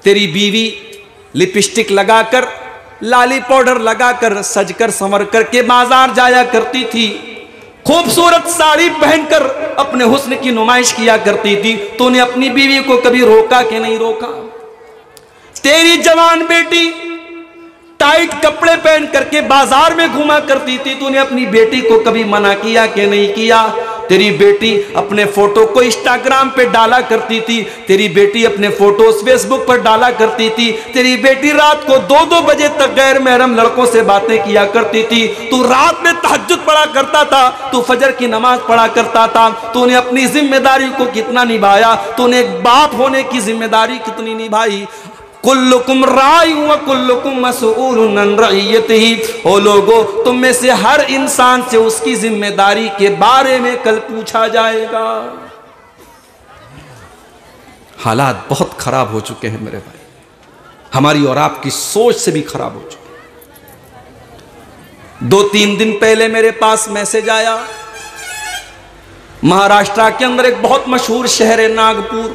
तेरी बीवी लिपस्टिक लगाकर, लाली पाउडर लगाकर, सजकर संवर करके बाजार जाया करती थी, खूबसूरत साड़ी पहनकर अपने हुस्न की नुमाइश किया करती थी। तूने अपनी बीवी को कभी रोका कि नहीं रोका? तेरी जवान बेटी टाइट कपड़े पहन करके बाजार में घुमा करती थी, तूने अपनी बेटी को कभी मना किया कि नहीं किया? तेरी बेटी अपने फोटो को इंस्टाग्राम पे डाला करती थी, तेरी बेटी अपने फोटोज फेसबुक पर डाला करती थी, तेरी बेटी रात को 2-2 बजे तक गैर महरम लड़कों से बातें किया करती थी, तू रात में तहज्जुद पढ़ा करता था, तू फजर की नमाज पढ़ा करता था। तूने अपनी जिम्मेदारी को कितना निभाया? तूने एक बाप होने की जिम्मेदारी कितनी निभाई? कुल्लुकुम राई व कुल्लुकुम मसऊलुन अन रइयतिही। ओ लोगो, तुम में से हर इंसान से उसकी जिम्मेदारी के बारे में कल पूछा जाएगा। हालात बहुत खराब हो चुके हैं मेरे भाई, हमारी और आपकी सोच से भी खराब हो चुके हैं। 2-3 दिन पहले मेरे पास मैसेज आया, महाराष्ट्र के अंदर एक बहुत मशहूर शहर है नागपुर।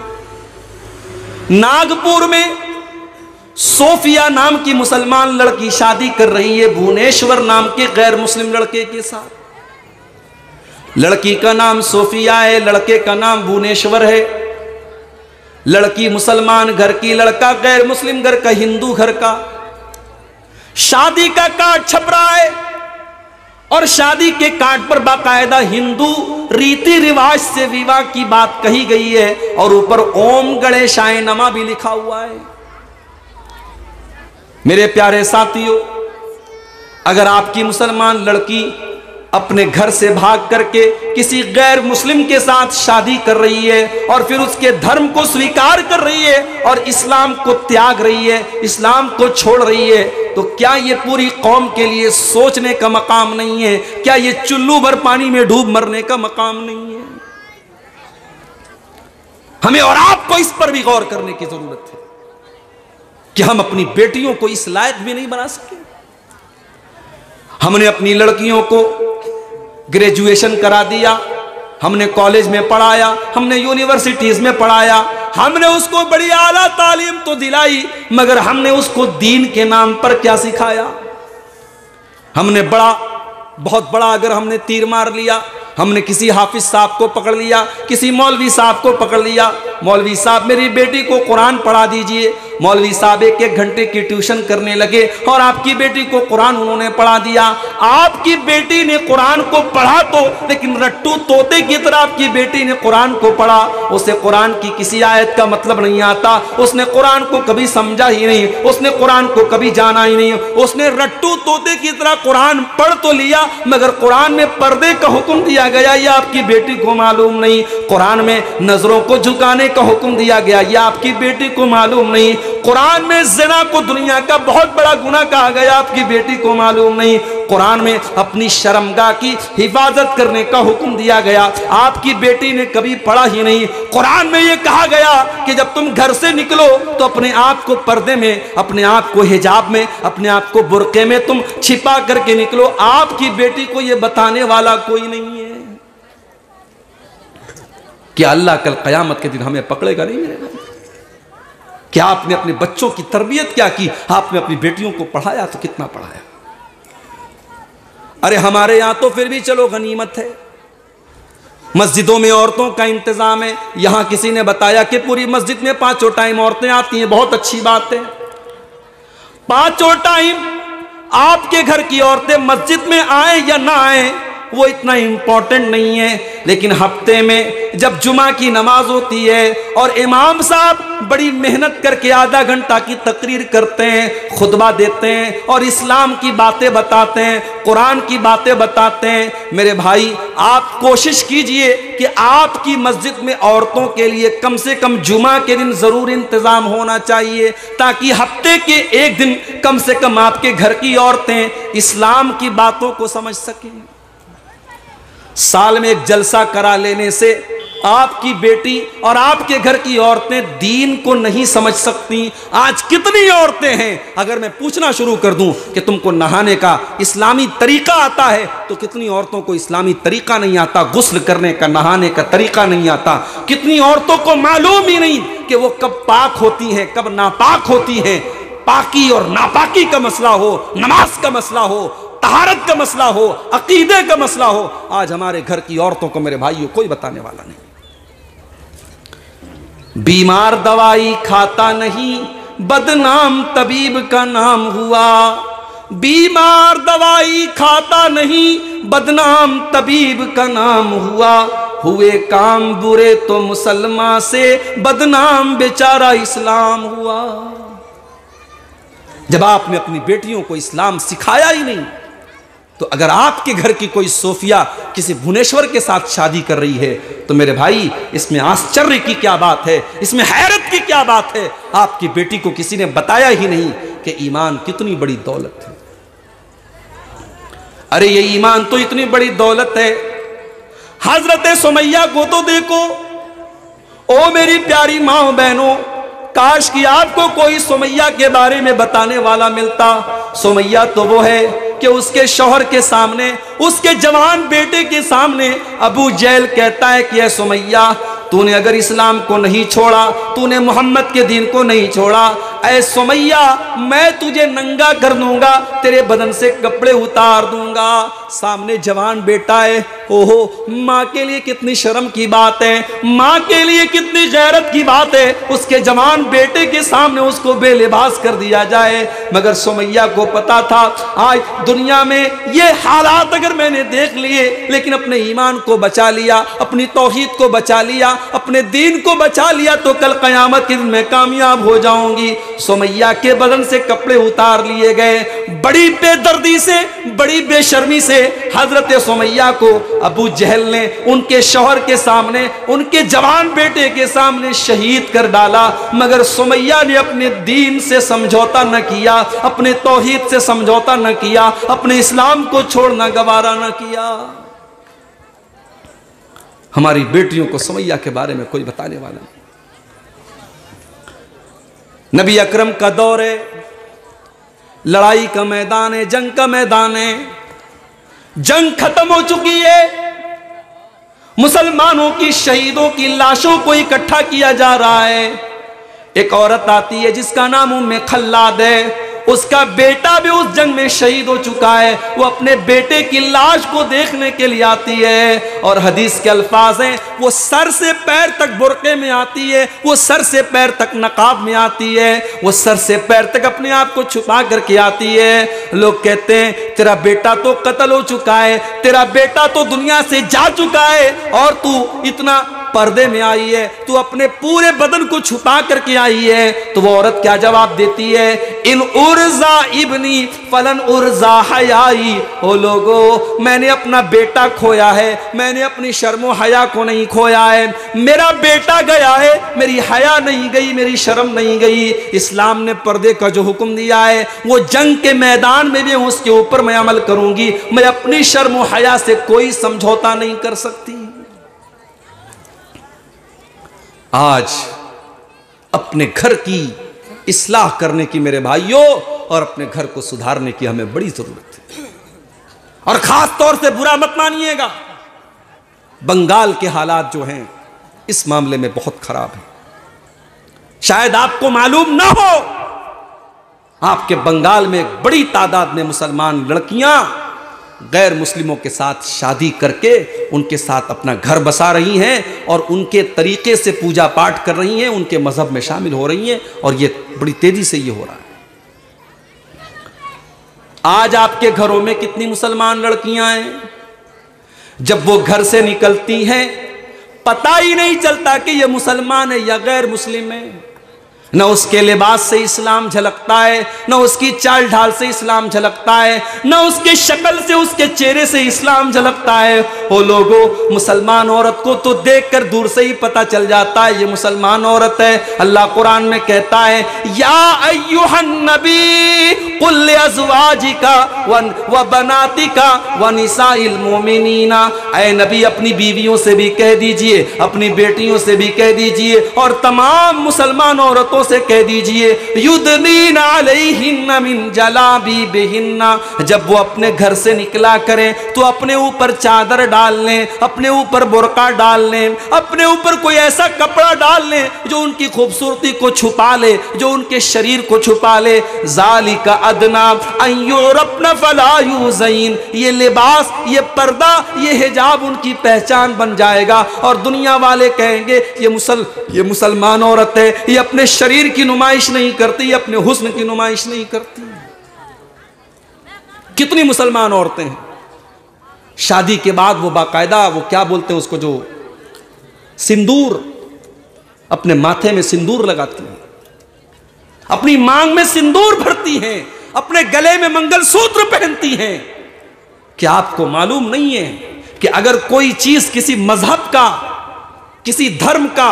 नागपुर में सोफिया नाम की मुसलमान लड़की शादी कर रही है भुवनेश्वर नाम के गैर मुस्लिम लड़के के साथ। लड़की का नाम सोफिया है, लड़के का नाम भुवनेश्वर है। लड़की मुसलमान घर की, लड़का गैर मुस्लिम घर का, हिंदू घर का। शादी का कार्ड छप रहा है और शादी के कार्ड पर बाकायदा हिंदू रीति रिवाज से विवाह की बात कही गई है और ऊपर ओम गणेशाय नमः भी लिखा हुआ है। मेरे प्यारे साथियों, अगर आपकी मुसलमान लड़की अपने घर से भाग करके किसी गैर मुस्लिम के साथ शादी कर रही है और फिर उसके धर्म को स्वीकार कर रही है और इस्लाम को त्याग रही है, इस्लाम को छोड़ रही है, तो क्या ये पूरी कौम के लिए सोचने का मकाम नहीं है? क्या ये चुल्लू भर पानी में डूब मरने का मकाम नहीं है? हमें और आपको इस पर भी गौर करने की जरूरत है कि हम अपनी बेटियों को इस लायक भी नहीं बना सके। हमने अपनी लड़कियों को ग्रेजुएशन करा दिया, हमने कॉलेज में पढ़ाया, हमने यूनिवर्सिटीज में पढ़ाया, हमने उसको बड़ी आला तालीम तो दिलाई, मगर हमने उसको दीन के नाम पर क्या सिखाया? हमने बहुत बड़ा अगर हमने तीर मार लिया, हमने किसी हाफिज साहब को पकड़ लिया, किसी मौलवी साहब को पकड़ लिया, मौलवी साहब मेरी बेटी को कुरान पढ़ा दीजिए। मौलवी साहब 1-1 घंटे की ट्यूशन करने लगे और आपकी बेटी को कुरान उन्होंने पढ़ा दिया। आपकी बेटी ने कुरान को पढ़ा तो, लेकिन रट्टू तोते की तरह आपकी बेटी ने कुरान को पढ़ा। उसे कुरान की किसी आयत का मतलब नहीं आता, उसने कुरान को कभी समझा ही नहीं, उसने कुरान को कभी जाना ही नहीं। उसने रट्टू तोते की तरह कुरान पढ़ तो लिया, मगर कुरान में पर्दे का हुक्म दिया गया, यह आपकी बेटी को मालूम नहीं। कुरान में नजरों को झुकाने का हुक्म दिया गया, यह आपकी बेटी को मालूम नहीं। कुरान में ज़िना को दुनिया का बहुत बड़ा गुनाह कहा गया, आपकी बेटी को मालूम नहीं। कुरान में अपनी शर्मगाह की हिफाजत करने का हुक्म दिया गया, आपकी बेटी ने कभी पढ़ा ही नहीं। कुरान में यह कहा गया कि जब तुम घर से निकलो तो अपने आप को पर्दे में, अपने आप को हिजाब में, अपने आप को बुर्के में तुम छिपा करके निकलो। आपकी बेटी को यह बताने वाला कोई नहीं है। क्या अल्लाह कल कयामत के दिन हमें पकड़ेगा नहीं मेरे भाई? क्या आपने अपने बच्चों की तरबियत क्या की? आपने अपनी बेटियों को पढ़ाया तो कितना पढ़ाया? अरे हमारे यहां तो फिर भी चलो गनीमत है, मस्जिदों में औरतों का इंतजाम है। यहां किसी ने बताया कि पूरी मस्जिद में 5 टाइम औरतें आती हैं, बहुत अच्छी बात है। 5 टाइम आपके घर की औरतें मस्जिद में आए या ना आए वो इतना इंपॉर्टेंट नहीं है, लेकिन हफ्ते में जब जुमा की नमाज होती है और इमाम साहब बड़ी मेहनत करके आधा घंटा की तकरीर करते हैं, खुतबा देते हैं और इस्लाम की बातें बताते हैं, कुरान की बातें बताते हैं, मेरे भाई आप कोशिश कीजिए कि आपकी मस्जिद में औरतों के लिए कम से कम जुमा के दिन जरूर इंतजाम होना चाहिए, ताकि हफ्ते के एक दिन कम से कम आपके घर की औरतें इस्लाम की बातों को समझ सकें। साल में एक जलसा करा लेने से आपकी बेटी और आपके घर की औरतें दीन को नहीं समझ सकती। आज कितनी औरतें हैं, अगर मैं पूछना शुरू कर दूं कि तुमको नहाने का इस्लामी तरीका आता है, तो कितनी औरतों को इस्लामी तरीका नहीं आता, गुस्ल करने का, नहाने का तरीका नहीं आता। कितनी औरतों को मालूम ही नहीं कि वो कब पाक होती हैं, कब नापाक होती हैं। पाकी और नापाकी का मसला हो, नमाज का मसला हो, तहारत का मसला हो, अकीदे का मसला हो, आज हमारे घर की औरतों को मेरे भाइयों कोई बताने वाला नहीं। बीमार दवाई खाता नहीं, बदनाम तबीब का नाम हुआ। बीमार दवाई खाता नहीं, बदनाम तबीब का नाम हुआ। हुए काम बुरे तो मुसलमान से, बदनाम बेचारा इस्लाम हुआ। जब आपने अपनी बेटियों को इस्लाम सिखाया ही नहीं, तो अगर आपके घर की कोई सोफिया किसी भुवनेश्वर के साथ शादी कर रही है, तो मेरे भाई इसमें आश्चर्य की क्या बात है, इसमें हैरत की क्या बात है। आपकी बेटी को किसी ने बताया ही नहीं कि ईमान कितनी बड़ी दौलत है। अरे ये ईमान तो इतनी बड़ी दौलत है। हजरत सुमैया को तो देखो। ओ मेरी प्यारी माँ बहनों, काश कि आपको कोई सुमैया के बारे में बताने वाला मिलता। सुमैया तो वो है कि उसके शौहर के सामने, उसके जवान बेटे के सामने अबू जहल कहता है कि सुमैया, तूने अगर इस्लाम को नहीं छोड़ा, तूने मोहम्मद के दीन को नहीं छोड़ा, ऐ सुमैया मैं तुझे नंगा कर दूंगा, तेरे बदन से कपड़े उतार दूंगा। सामने जवान बेटा है। ओहो, माँ के लिए कितनी शर्म की बात है, माँ के लिए कितनी गैरत की बात है, उसके जवान बेटे के सामने उसको बेलिबास कर दिया जाए। मगर सुमैया को पता था आज दुनिया में ये हालात अगर मैंने देख लिए, लेकिन अपने ईमान को बचा लिया, अपनी तौहीद को बचा लिया, अपने दीन को बचा लिया, तो कल क़यामत के दिन में कामयाब हो जाऊंगी। सुमैया के बदन से कपड़े उतार लिए गए। बड़ी बेदर्दी से, बड़ी बेशर्मी से हजरत सुमैया को अबू जहल ने उनके शौहर के सामने, उनके जवान बेटे के सामने शहीद कर डाला। मगर सुमैया ने अपने दीन से समझौता न किया, अपने तौहीद से समझौता न किया, अपने इस्लाम को छोड़ना गवारा न किया। हमारी बेटियों को सुमैया के बारे में कोई बताने वाला नहीं। नबी अकरम का दौर है, लड़ाई का मैदान है, जंग का मैदान है। जंग खत्म हो चुकी है, मुसलमानों की शहीदों की लाशों को इकट्ठा किया जा रहा है। एक औरत आती है जिसका नाम उम्मे खल्लाद है। उसका बेटा भी उस जंग में शहीद हो चुका है। वो अपने बेटे की लाश को देखने के लिए आती है, और हदीस के अल्फाज हैं, वो सर से पैर तक बुर्के में आती है, वो सर से पैर तक नकाब में आती है, वो सर से पैर तक अपने आप को छुपा करके आती है। लोग कहते हैं तेरा बेटा तो कत्ल हो चुका है, तेरा बेटा तो दुनिया से जा चुका है, और तू इतना पर्दे में आई है, तू अपने पूरे बदन को छुपा करके आई है। तो वो औरत क्या जवाब देती है? इन उर्जा इब्नी फलन उर्जा हयाई। ओ लोगो, मैंने अपना बेटा खोया है, मैंने अपनी शर्मो हया को नहीं खोया है। मेरा बेटा गया है, मेरी हया नहीं गई, मेरी शर्म नहीं गई। इस्लाम ने पर्दे का जो हुक्म दिया है, वो जंग के मैदान में भी उसके ऊपर मैं अमल करूंगी। मैं अपनी शर्मो हया से कोई समझौता नहीं कर सकती। आज अपने घर की इस्लाह करने की मेरे भाइयों, और अपने घर को सुधारने की हमें बड़ी जरूरत है। और खास तौर से बुरा मत मानिएगा, बंगाल के हालात जो हैं इस मामले में बहुत खराब है। शायद आपको मालूम ना हो, आपके बंगाल में एक बड़ी तादाद में मुसलमान लड़कियां गैर मुस्लिमों के साथ शादी करके उनके साथ अपना घर बसा रही हैं, और उनके तरीके से पूजा पाठ कर रही हैं, उनके मजहब में शामिल हो रही हैं, और ये बड़ी तेजी से ये हो रहा है। आज आपके घरों में कितनी मुसलमान लड़कियां हैं, जब वो घर से निकलती हैं पता ही नहीं चलता कि ये मुसलमान है या गैर मुस्लिम है। न उसके लिबास से इस्लाम झलकता है, न उसकी चाल ढाल से इस्लाम झलकता है, न उसके शक्ल से, उसके चेहरे से इस्लाम झलकता है। ओ लोगों, मुसलमान औरत को तो देखकर दूर से ही पता चल जाता है ये मुसलमान औरत है। अल्लाह कुरान में कहता है, या अय्युहन नबी कुल अज़वाजिका व बनातिका व निसाइल मोमिनीना, ऐ नबी अपनी बीवियों से भी कह दीजिए, अपनी बेटियों से भी कह दीजिए, और तमाम मुसलमान औरतों से कह दीजिए, युदनीना अलैहिन्ना मिन जलाबीबिहिन्ना, जब वो अपने घर से निकला करें तो अपने ऊपर चादर डाल लें, अपने ऊपर बुर्का डाल लें, अपने ऊपर कोई ऐसा कपड़ा डाल लें जो उनकी खूबसूरती को छुपा ले, जो उनके शरीर को छुपा ले। ज़ालिका अदना अन युरफ़्ना फला युज़ैन, ये लिबास, ये पर्दा, ये हिजाब उनकी पहचान बन जाएगा और दुनिया वाले कहेंगे ये मुसलमान औरत है, ये अपने शरीर की नुमाइश नहीं करती, ये अपने हुस्न की नुमाइश नहीं करती। कितनी मुसलमान औरतें हैं शादी के बाद वो बाकायदा, वो क्या बोलते हैं उसको, जो सिंदूर, अपने माथे में सिंदूर लगाती हैं, अपनी मांग में सिंदूर भरती हैं, अपने गले में मंगलसूत्र पहनती हैं। क्या आपको मालूम नहीं है कि अगर कोई चीज किसी मजहब का, किसी धर्म का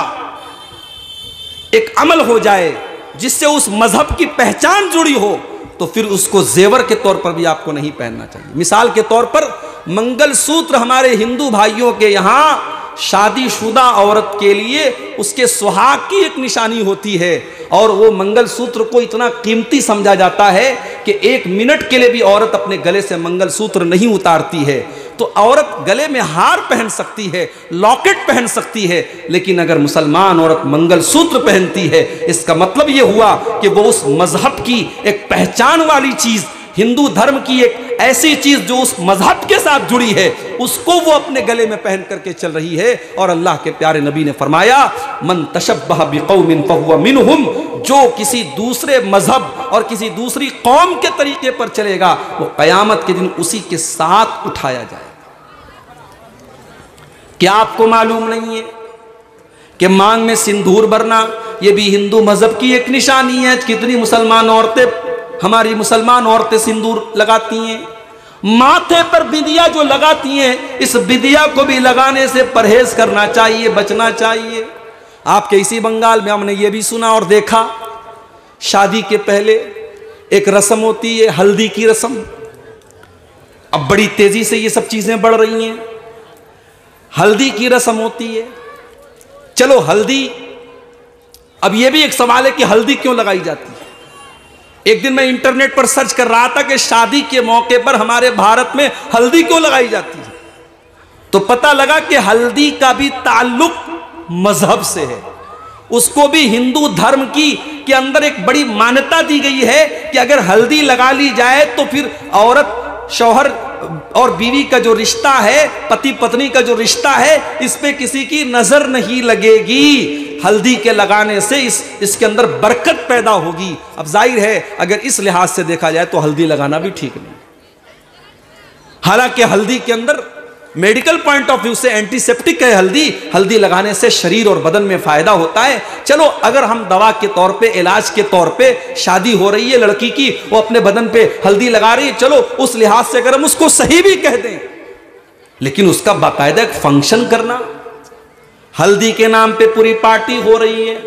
एक अमल हो जाए जिससे उस मजहब की पहचान जुड़ी हो, तो फिर उसको जेवर के तौर पर भी आपको नहीं पहनना चाहिए। मिसाल के तौर पर मंगलसूत्र हमारे हिंदू भाइयों के यहाँ शादीशुदा औरत के लिए उसके सुहाग की एक निशानी होती है, और वो मंगलसूत्र को इतना कीमती समझा जाता है कि 1 मिनट के लिए भी औरत अपने गले से मंगलसूत्र नहीं उतारती है। तो औरत गले में हार पहन सकती है, लॉकेट पहन सकती है, लेकिन अगर मुसलमान औरत मंगलसूत्र पहनती है, इसका मतलब ये हुआ कि वो उस मजहब की एक पहचान वाली चीज, हिंदू धर्म की एक ऐसी चीज जो उस मजहब के साथ जुड़ी है, उसको वो अपने गले में पहन करके चल रही है। और अल्लाह के प्यारे नबी ने फरमाया, मन तशब्बह बिकौमिन फहुवा मिनहुम, जो किसी दूसरे मजहब और किसी दूसरी कौम के तरीके पर चलेगा, वो कयामत के दिन उसी के साथ उठाया जाए। क्या आपको मालूम नहीं है कि मांग में सिंदूर भरना ये भी हिंदू मजहब की एक निशानी है? कितनी मुसलमान औरतें, हमारी मुसलमान औरतें सिंदूर लगाती हैं, माथे पर बिंदिया जो लगाती हैं, इस बिंदिया को भी लगाने से परहेज करना चाहिए, बचना चाहिए। आपके इसी बंगाल में हमने ये भी सुना और देखा, शादी के पहले एक रस्म होती है, हल्दी की रस्म। अब बड़ी तेजी से ये सब चीजें बढ़ रही हैं। हल्दी की रस्म होती है, चलो हल्दी, अब यह भी एक सवाल है कि हल्दी क्यों लगाई जाती है। एक दिन मैं इंटरनेट पर सर्च कर रहा था कि शादी के मौके पर हमारे भारत में हल्दी क्यों लगाई जाती है, तो पता लगा कि हल्दी का भी ताल्लुक मजहब से है। उसको भी हिंदू धर्म की के अंदर एक बड़ी मान्यता दी गई है कि अगर हल्दी लगा ली जाए तो फिर औरत, शौहर और बीवी का जो रिश्ता है, पति पत्नी का जो रिश्ता है, इस पे किसी की नजर नहीं लगेगी। हल्दी के लगाने से इसके अंदर बरकत पैदा होगी। अब जाहिर है अगर इस लिहाज से देखा जाए तो हल्दी लगाना भी ठीक नहीं। हालांकि हल्दी के अंदर मेडिकल पॉइंट ऑफ व्यू से एंटीसेप्टिक है हल्दी लगाने से शरीर और बदन में फायदा होता है। चलो अगर हम दवा के तौर पे, इलाज के तौर पे, शादी हो रही है लड़की की, वो अपने बदन पे हल्दी लगा रही है, चलो उस लिहाज से अगर हम उसको सही भी कह दें, लेकिन उसका बाकायदा एक फंक्शन करना, हल्दी के नाम पे पूरी पार्टी हो रही है,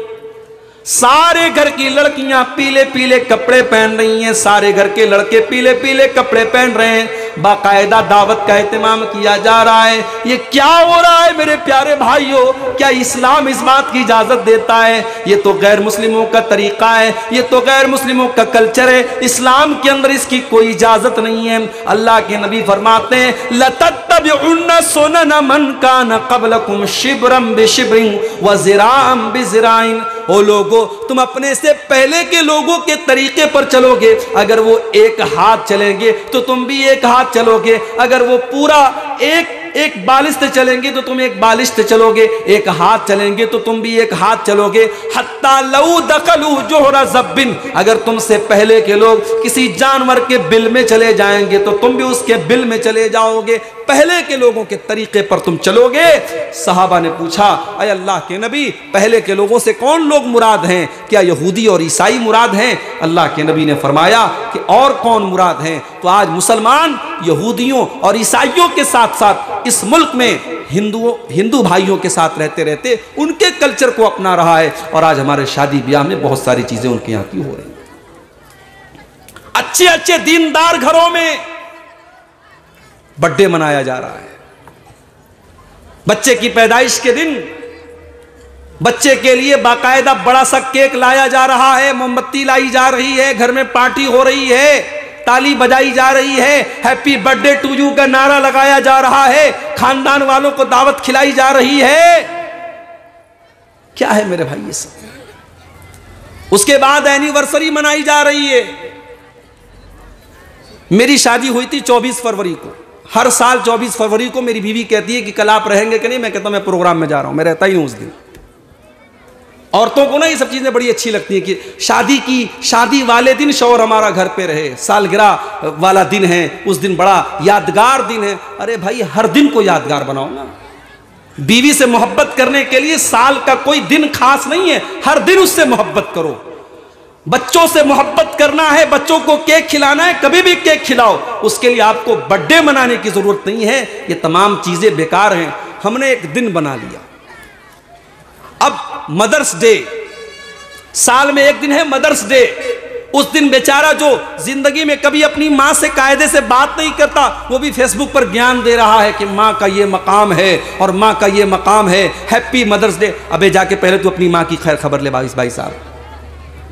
सारे घर की लड़कियां पीले पीले कपड़े पहन रही हैं, सारे घर के लड़के पीले पीले कपड़े पहन रहे हैं, बाकायदा दावत का एहतमाम किया जा रहा है। ये क्या हो रहा है मेरे प्यारे भाइयों? क्या इस्लाम इस बात की इजाजत देता है? ये तो गैर मुस्लिमों का तरीका है, ये तो गैर मुस्लिमों का कल्चर है। इस्लाम के अंदर इसकी कोई इजाजत नहीं है। अल्लाह के नबी फरमाते हैं, लतत्तबिउन्ना सुनन मन कान क़ब्लकुम शिब्रम बिशिब्रिन व ज़िराअम बिज़िराइन। ओ लोगो, तुम अपने से पहले के लोगों के तरीके पर चलोगे। अगर वो एक हाथ चलेंगे तो तुम भी एक हाथ चलोगे, अगर वो पूरा एक बालिश से चलेंगे तो तुम एक बालिश से चलोगे, एक हाथ चलेंगे तो तुम भी एक हाथ चलोगे। हत्ता लऊ दखलू जोहरा ज़ब्बिन, अगर तुमसे पहले के लोग किसी जानवर के बिल में चले जाएंगे तो तुम भी उसके बिल में चले जाओगे। पहले के लोगों के तरीके पर तुम चलोगे। सहाबा ने पूछा, अय अल्लाह के नबी, पहले के लोगों से कौन लोग मुराद हैं? क्या यहूदी और ईसाई मुराद हैं? अल्लाह के नबी ने फरमाया कि और कौन मुराद हैं? तो आज मुसलमान यहूदियों और ईसाइयों के साथ साथ इस मुल्क में हिंदू भाइयों के साथ रहते रहते उनके कल्चर को अपना रहा है, और आज हमारे शादी ब्याह में बहुत सारी चीजें उनके यहाँ की हो रही हैं। अच्छे अच्छे दीनदार घरों में बर्थडे मनाया जा रहा है, बच्चे की पैदाइश के दिन बच्चे के लिए बाकायदा बड़ा सा केक लाया जा रहा है, मोमबत्ती लाई जा रही है, घर में पार्टी हो रही है, ताली बजाई जा रही है, हैप्पी बर्थडे टू यू का नारा लगाया जा रहा है, खानदान वालों को दावत खिलाई जा रही है। क्या है मेरे भाई ये सब? उसके बाद एनिवर्सरी मनाई जा रही है। मेरी शादी हुई थी 24 फरवरी को। हर साल 24 फरवरी को मेरी बीवी कहती है कि कल आप रहेंगे कि नहीं? मैं कहता हूं मैं प्रोग्राम में जा रहा हूं, मैं रहता ही हूं उस दिन। औरतों को ना ये सब चीजें बड़ी अच्छी लगती हैं कि शादी वाले दिन शौहर हमारा घर पे रहे, सालगिरह वाला दिन है, उस दिन बड़ा यादगार दिन है। अरे भाई, हर दिन को यादगार बनाओ ना। बीवी से मोहब्बत करने के लिए साल का कोई दिन खास नहीं है, हर दिन उससे मोहब्बत करो। बच्चों से मोहब्बत करना है, बच्चों को केक खिलाना है, कभी भी केक खिलाओ। उसके लिए आपको बर्थडे मनाने की जरूरत नहीं है। ये तमाम चीजें बेकार हैं। हमने एक दिन बना लिया। अब मदर्स डे, साल में एक दिन है मदर्स डे। उस दिन बेचारा जो जिंदगी में कभी अपनी मां से कायदे से बात नहीं करता, वो भी फेसबुक पर ज्ञान दे रहा है कि मां का ये मकाम है और मां का ये मकाम है, हैप्पी मदर्स डे। अबे जाके पहले तू अपनी मां की खैर खबर ले भाई साहब।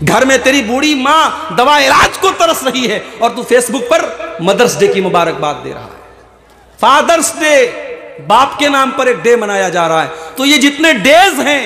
घर में तेरी बूढ़ी मां दवा इलाज को तरस रही है और तू फेसबुक पर मदर्स डे की मुबारकबाद दे रहा है। फादर्स डे, बाप के नाम पर एक डे मनाया जा रहा है। तो ये जितने डेज हैं,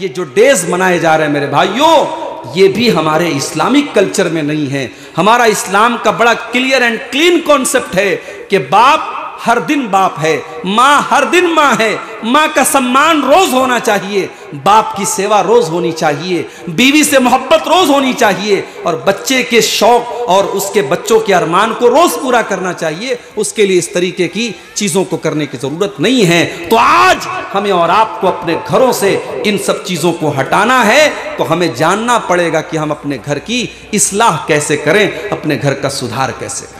ये जो डेज मनाए जा रहे हैं मेरे भाइयों, ये भी हमारे इस्लामिक कल्चर में नहीं है। हमारा इस्लाम का बड़ा क्लियर एंड क्लीन कॉन्सेप्ट है कि बाप हर दिन बाप है, मां हर दिन मां है। मां का सम्मान रोज होना चाहिए, बाप की सेवा रोज होनी चाहिए, बीवी से मोहब्बत रोज होनी चाहिए, और बच्चे के शौक और उसके बच्चों के अरमान को रोज पूरा करना चाहिए। उसके लिए इस तरीके की चीजों को करने की जरूरत नहीं है। तो आज हमें और आपको अपने घरों से इन सब चीजों को हटाना है। तो हमें जानना पड़ेगा कि हम अपने घर की इस्लाह कैसे करें, अपने घर का सुधार कैसे करें।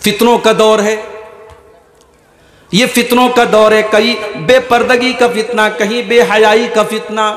फितनों का दौर है, ये फितनों का दौर है। कहीं बेपर्दगी का फितना, कहीं बेहयाई का फितना,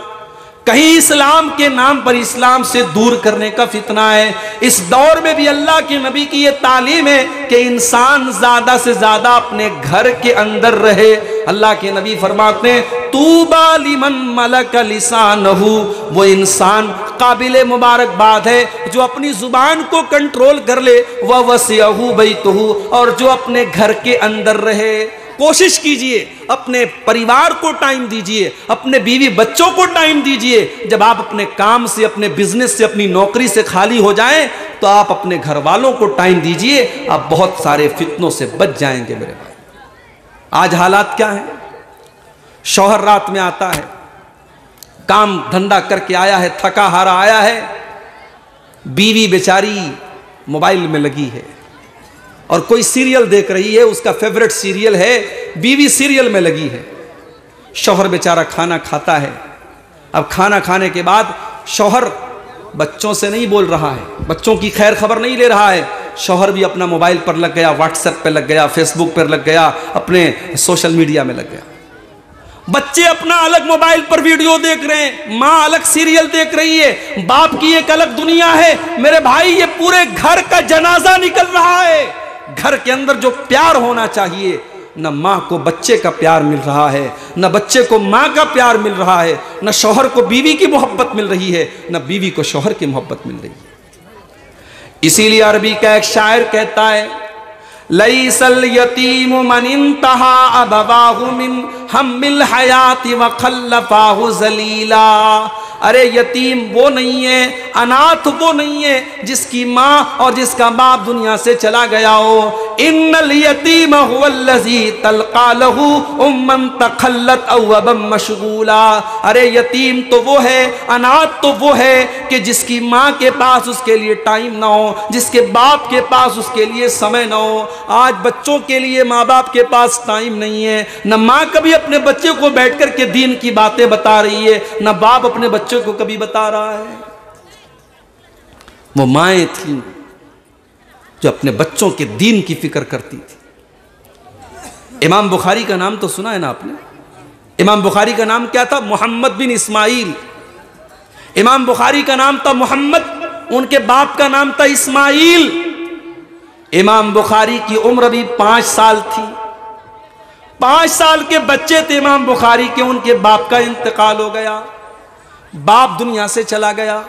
कहीं इस्लाम के नाम पर इस्लाम से दूर करने का फितना है। इस दौर में भी अल्लाह के नबी की ये तालीम है कि इंसान ज्यादा से ज्यादा अपने घर के अंदर रहे। अल्लाह के नबी फरमाते हैं, तूबा लिमन मलक लिसानहु, वो इंसान काबिल मुबारकबाद है जो अपनी जुबान को कंट्रोल कर ले, वह वसियहु बैतहु, और जो अपने घर के अंदर रहे। कोशिश कीजिए, अपने परिवार को टाइम दीजिए, अपने बीवी बच्चों को टाइम दीजिए। जब आप अपने काम से, अपने बिजनेस से, अपनी नौकरी से खाली हो जाएं, तो आप अपने घर वालों को टाइम दीजिए। आप बहुत सारे फितनों से बच जाएंगे मेरे भाई। आज हालात क्या है? शौहर रात में आता है, काम धंधा करके आया है, थका हारा आया है, बीवी बेचारी मोबाइल में लगी है और कोई सीरियल देख रही है, उसका फेवरेट सीरियल है, बीवी सीरियल में लगी है। शौहर बेचारा खाना खाता है। अब खाना खाने के बाद शौहर बच्चों से नहीं बोल रहा है, बच्चों की खैर खबर नहीं ले रहा है। शौहर भी अपना मोबाइल पर लग गया, व्हाट्सएप पर लग गया, फेसबुक पर लग गया, अपने सोशल मीडिया में लग गया। बच्चे अपना अलग मोबाइल पर वीडियो देख रहे हैं, माँ अलग सीरियल देख रही है, बाप की एक अलग दुनिया है। मेरे भाई, ये पूरे घर का जनाजा निकल रहा है। घर के अंदर जो प्यार होना चाहिए, न माँ को बच्चे का प्यार मिल रहा है, न बच्चे को माँ का प्यार मिल रहा है, न शौहर को बीवी की मोहब्बत मिल रही है, न बीवी को शौहर की मोहब्बत मिल रही है। इसीलिए अरबी का एक शायर कहता है, लैसल यतीम मन इंतहा अबवाहु मिन हम्मिल हयाति व खल्लफाहु जलीला। अरे यतीम वो नहीं है, अनाथ वो नहीं है जिसकी माँ और जिसका बाप दुनिया से चला गया हो। इन्नल यतीम हुवल्लज़ी तल्क़ा लहू उम्मन तखल्लत अव अबम मशगूला। अरे यतीम तो वो है, अनाथ तो वो है कि जिसकी माँ के पास उसके लिए टाइम ना हो, जिसके बाप के पास उसके लिए समय ना हो। आज बच्चों के लिए माँ बाप के पास टाइम नहीं है, न माँ कभी अपने बच्चे को बैठ कर के दीन की बातें बता रही है, न बाप अपने बच्चों को कभी बता रहा है। वो माएँ थीं जो अपने बच्चों के दीन की फिक्र करती थी। इमाम बुखारी का नाम तो सुना है ना आपने? इमाम बुखारी का नाम क्या था? मोहम्मद बिन इस्माइल। इमाम बुखारी का नाम था मोहम्मद, उनके बाप का नाम था इस्माइल। इमाम बुखारी की उम्र भी 5 साल थी। 5 साल के बच्चे थे इमाम बुखारी के, उनके बाप का इंतकाल हो गया, बाप दुनिया से चला गया।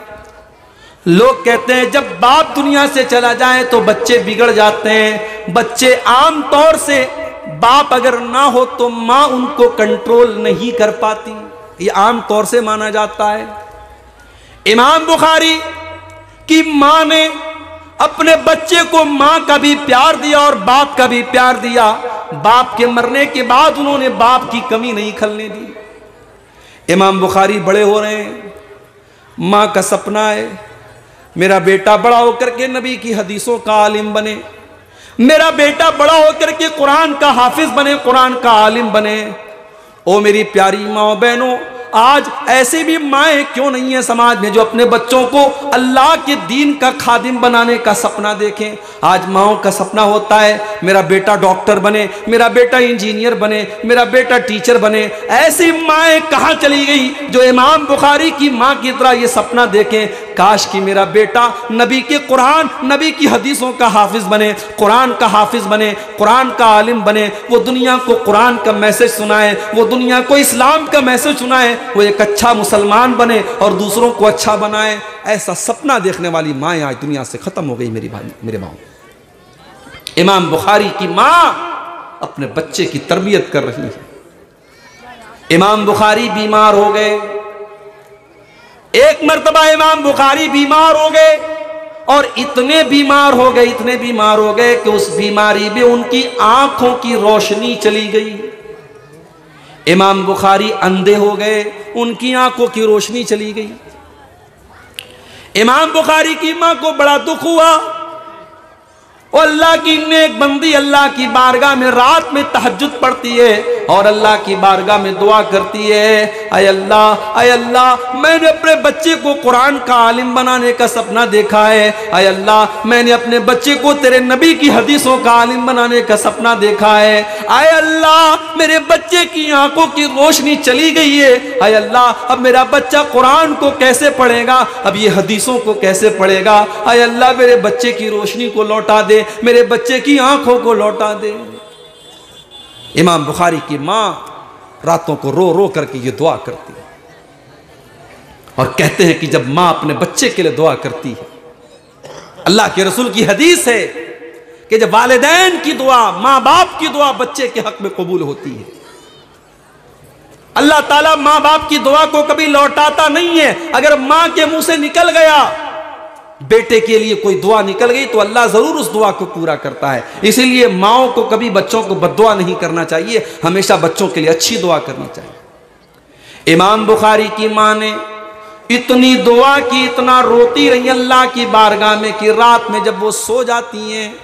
लोग कहते हैं जब बाप दुनिया से चला जाए तो बच्चे बिगड़ जाते हैं। बच्चे आम तौर से बाप अगर ना हो तो माँ उनको कंट्रोल नहीं कर पाती, ये आम तौर से माना जाता है। इमाम बुखारी की माँ ने अपने बच्चे को माँ का भी प्यार दिया और बाप का भी प्यार दिया। बाप के मरने के बाद उन्होंने बाप की कमी नहीं खलने दी। इमाम बुखारी बड़े हो रहे हैं, माँ का सपना है मेरा बेटा बड़ा होकर के नबी की हदीसों का आलिम बने, मेरा बेटा बड़ा होकर के कुरान का हाफिज बने, कुरान का आलिम बने। ओ मेरी प्यारी माँ बहनों, आज ऐसे भी माएँ क्यों नहीं है समाज में जो अपने बच्चों को अल्लाह के दीन का खादिम बनाने का सपना देखें। आज माओं का सपना होता है मेरा बेटा डॉक्टर बने, मेरा बेटा इंजीनियर बने, मेरा बेटा टीचर बने। ऐसी माएँ कहाँ चली गई जो इमाम बुखारी की माँ की तरह ये सपना देखें, काश कि मेरा बेटा नबी के कुरान, नबी की हदीसों का हाफिज बने, कुरान का हाफिज बने, कुरान का आलिम बने। वो दुनिया को कुरान का मैसेज सुनाए, वो दुनिया को इस्लाम का मैसेज सुनाए, वो एक अच्छा मुसलमान बने और दूसरों को अच्छा बनाए। ऐसा सपना देखने वाली माँ आज दुनिया से खत्म हो गई मेरी भाई, मेरे भाई। इमाम बुखारी की माँ अपने बच्चे की तरबियत कर रही है। इमाम बुखारी बीमार हो गए, एक मर्तबा इमाम बुखारी बीमार हो गए और इतने बीमार हो गए, इतने बीमार हो गए कि उस बीमारी में उनकी आंखों की रोशनी चली गई। इमाम बुखारी अंधे हो गए, उनकी आंखों की रोशनी चली गई। इमाम बुखारी की मां को बड़ा दुख हुआ। और अल्लाह की नेक बंदी अल्लाह की बारगाह में रात में तहज्जुद पढ़ती है और अल्लाह की बारगाह में दुआ करती है, अय अल्लाह मैंने अपने बच्चे को कुरान का आलिम बनाने का सपना देखा है। अय अल्लाह मैंने अपने बच्चे को तेरे नबी की हदीसों का आलिम बनाने का सपना देखा है। अय अल्लाह मेरे बच्चे की आंखों की रोशनी चली गई है। अय अल्लाह अब मेरा बच्चा कुरान को कैसे पढ़ेगा, अब ये हदीसों को कैसे पढ़ेगा। अय अल्लाह मेरे बच्चे की रोशनी को लौटा दे, मेरे बच्चे की आंखों को लौटा दे। इमाम बुखारी की मां रातों को रो रो करके ये दुआ करती है और कहते हैं कि जब मां अपने बच्चे के लिए दुआ करती है, अल्लाह के रसूल की हदीस है कि जब वालिदैन की दुआ, मां बाप की दुआ बच्चे के हक में कबूल होती है, अल्लाह ताला मां बाप की दुआ को कभी लौटाता नहीं है। अगर मां के मुंह से निकल गया बेटे के लिए कोई दुआ निकल गई तो अल्लाह जरूर उस दुआ को पूरा करता है। इसीलिए माओं को कभी बच्चों को बद्दुआ नहीं करना चाहिए, हमेशा बच्चों के लिए अच्छी दुआ करनी चाहिए। इमाम बुखारी की मां ने इतनी दुआ की, इतना रोती रही अल्लाह की बारगाह में कि रात में जब वो सो जाती हैं,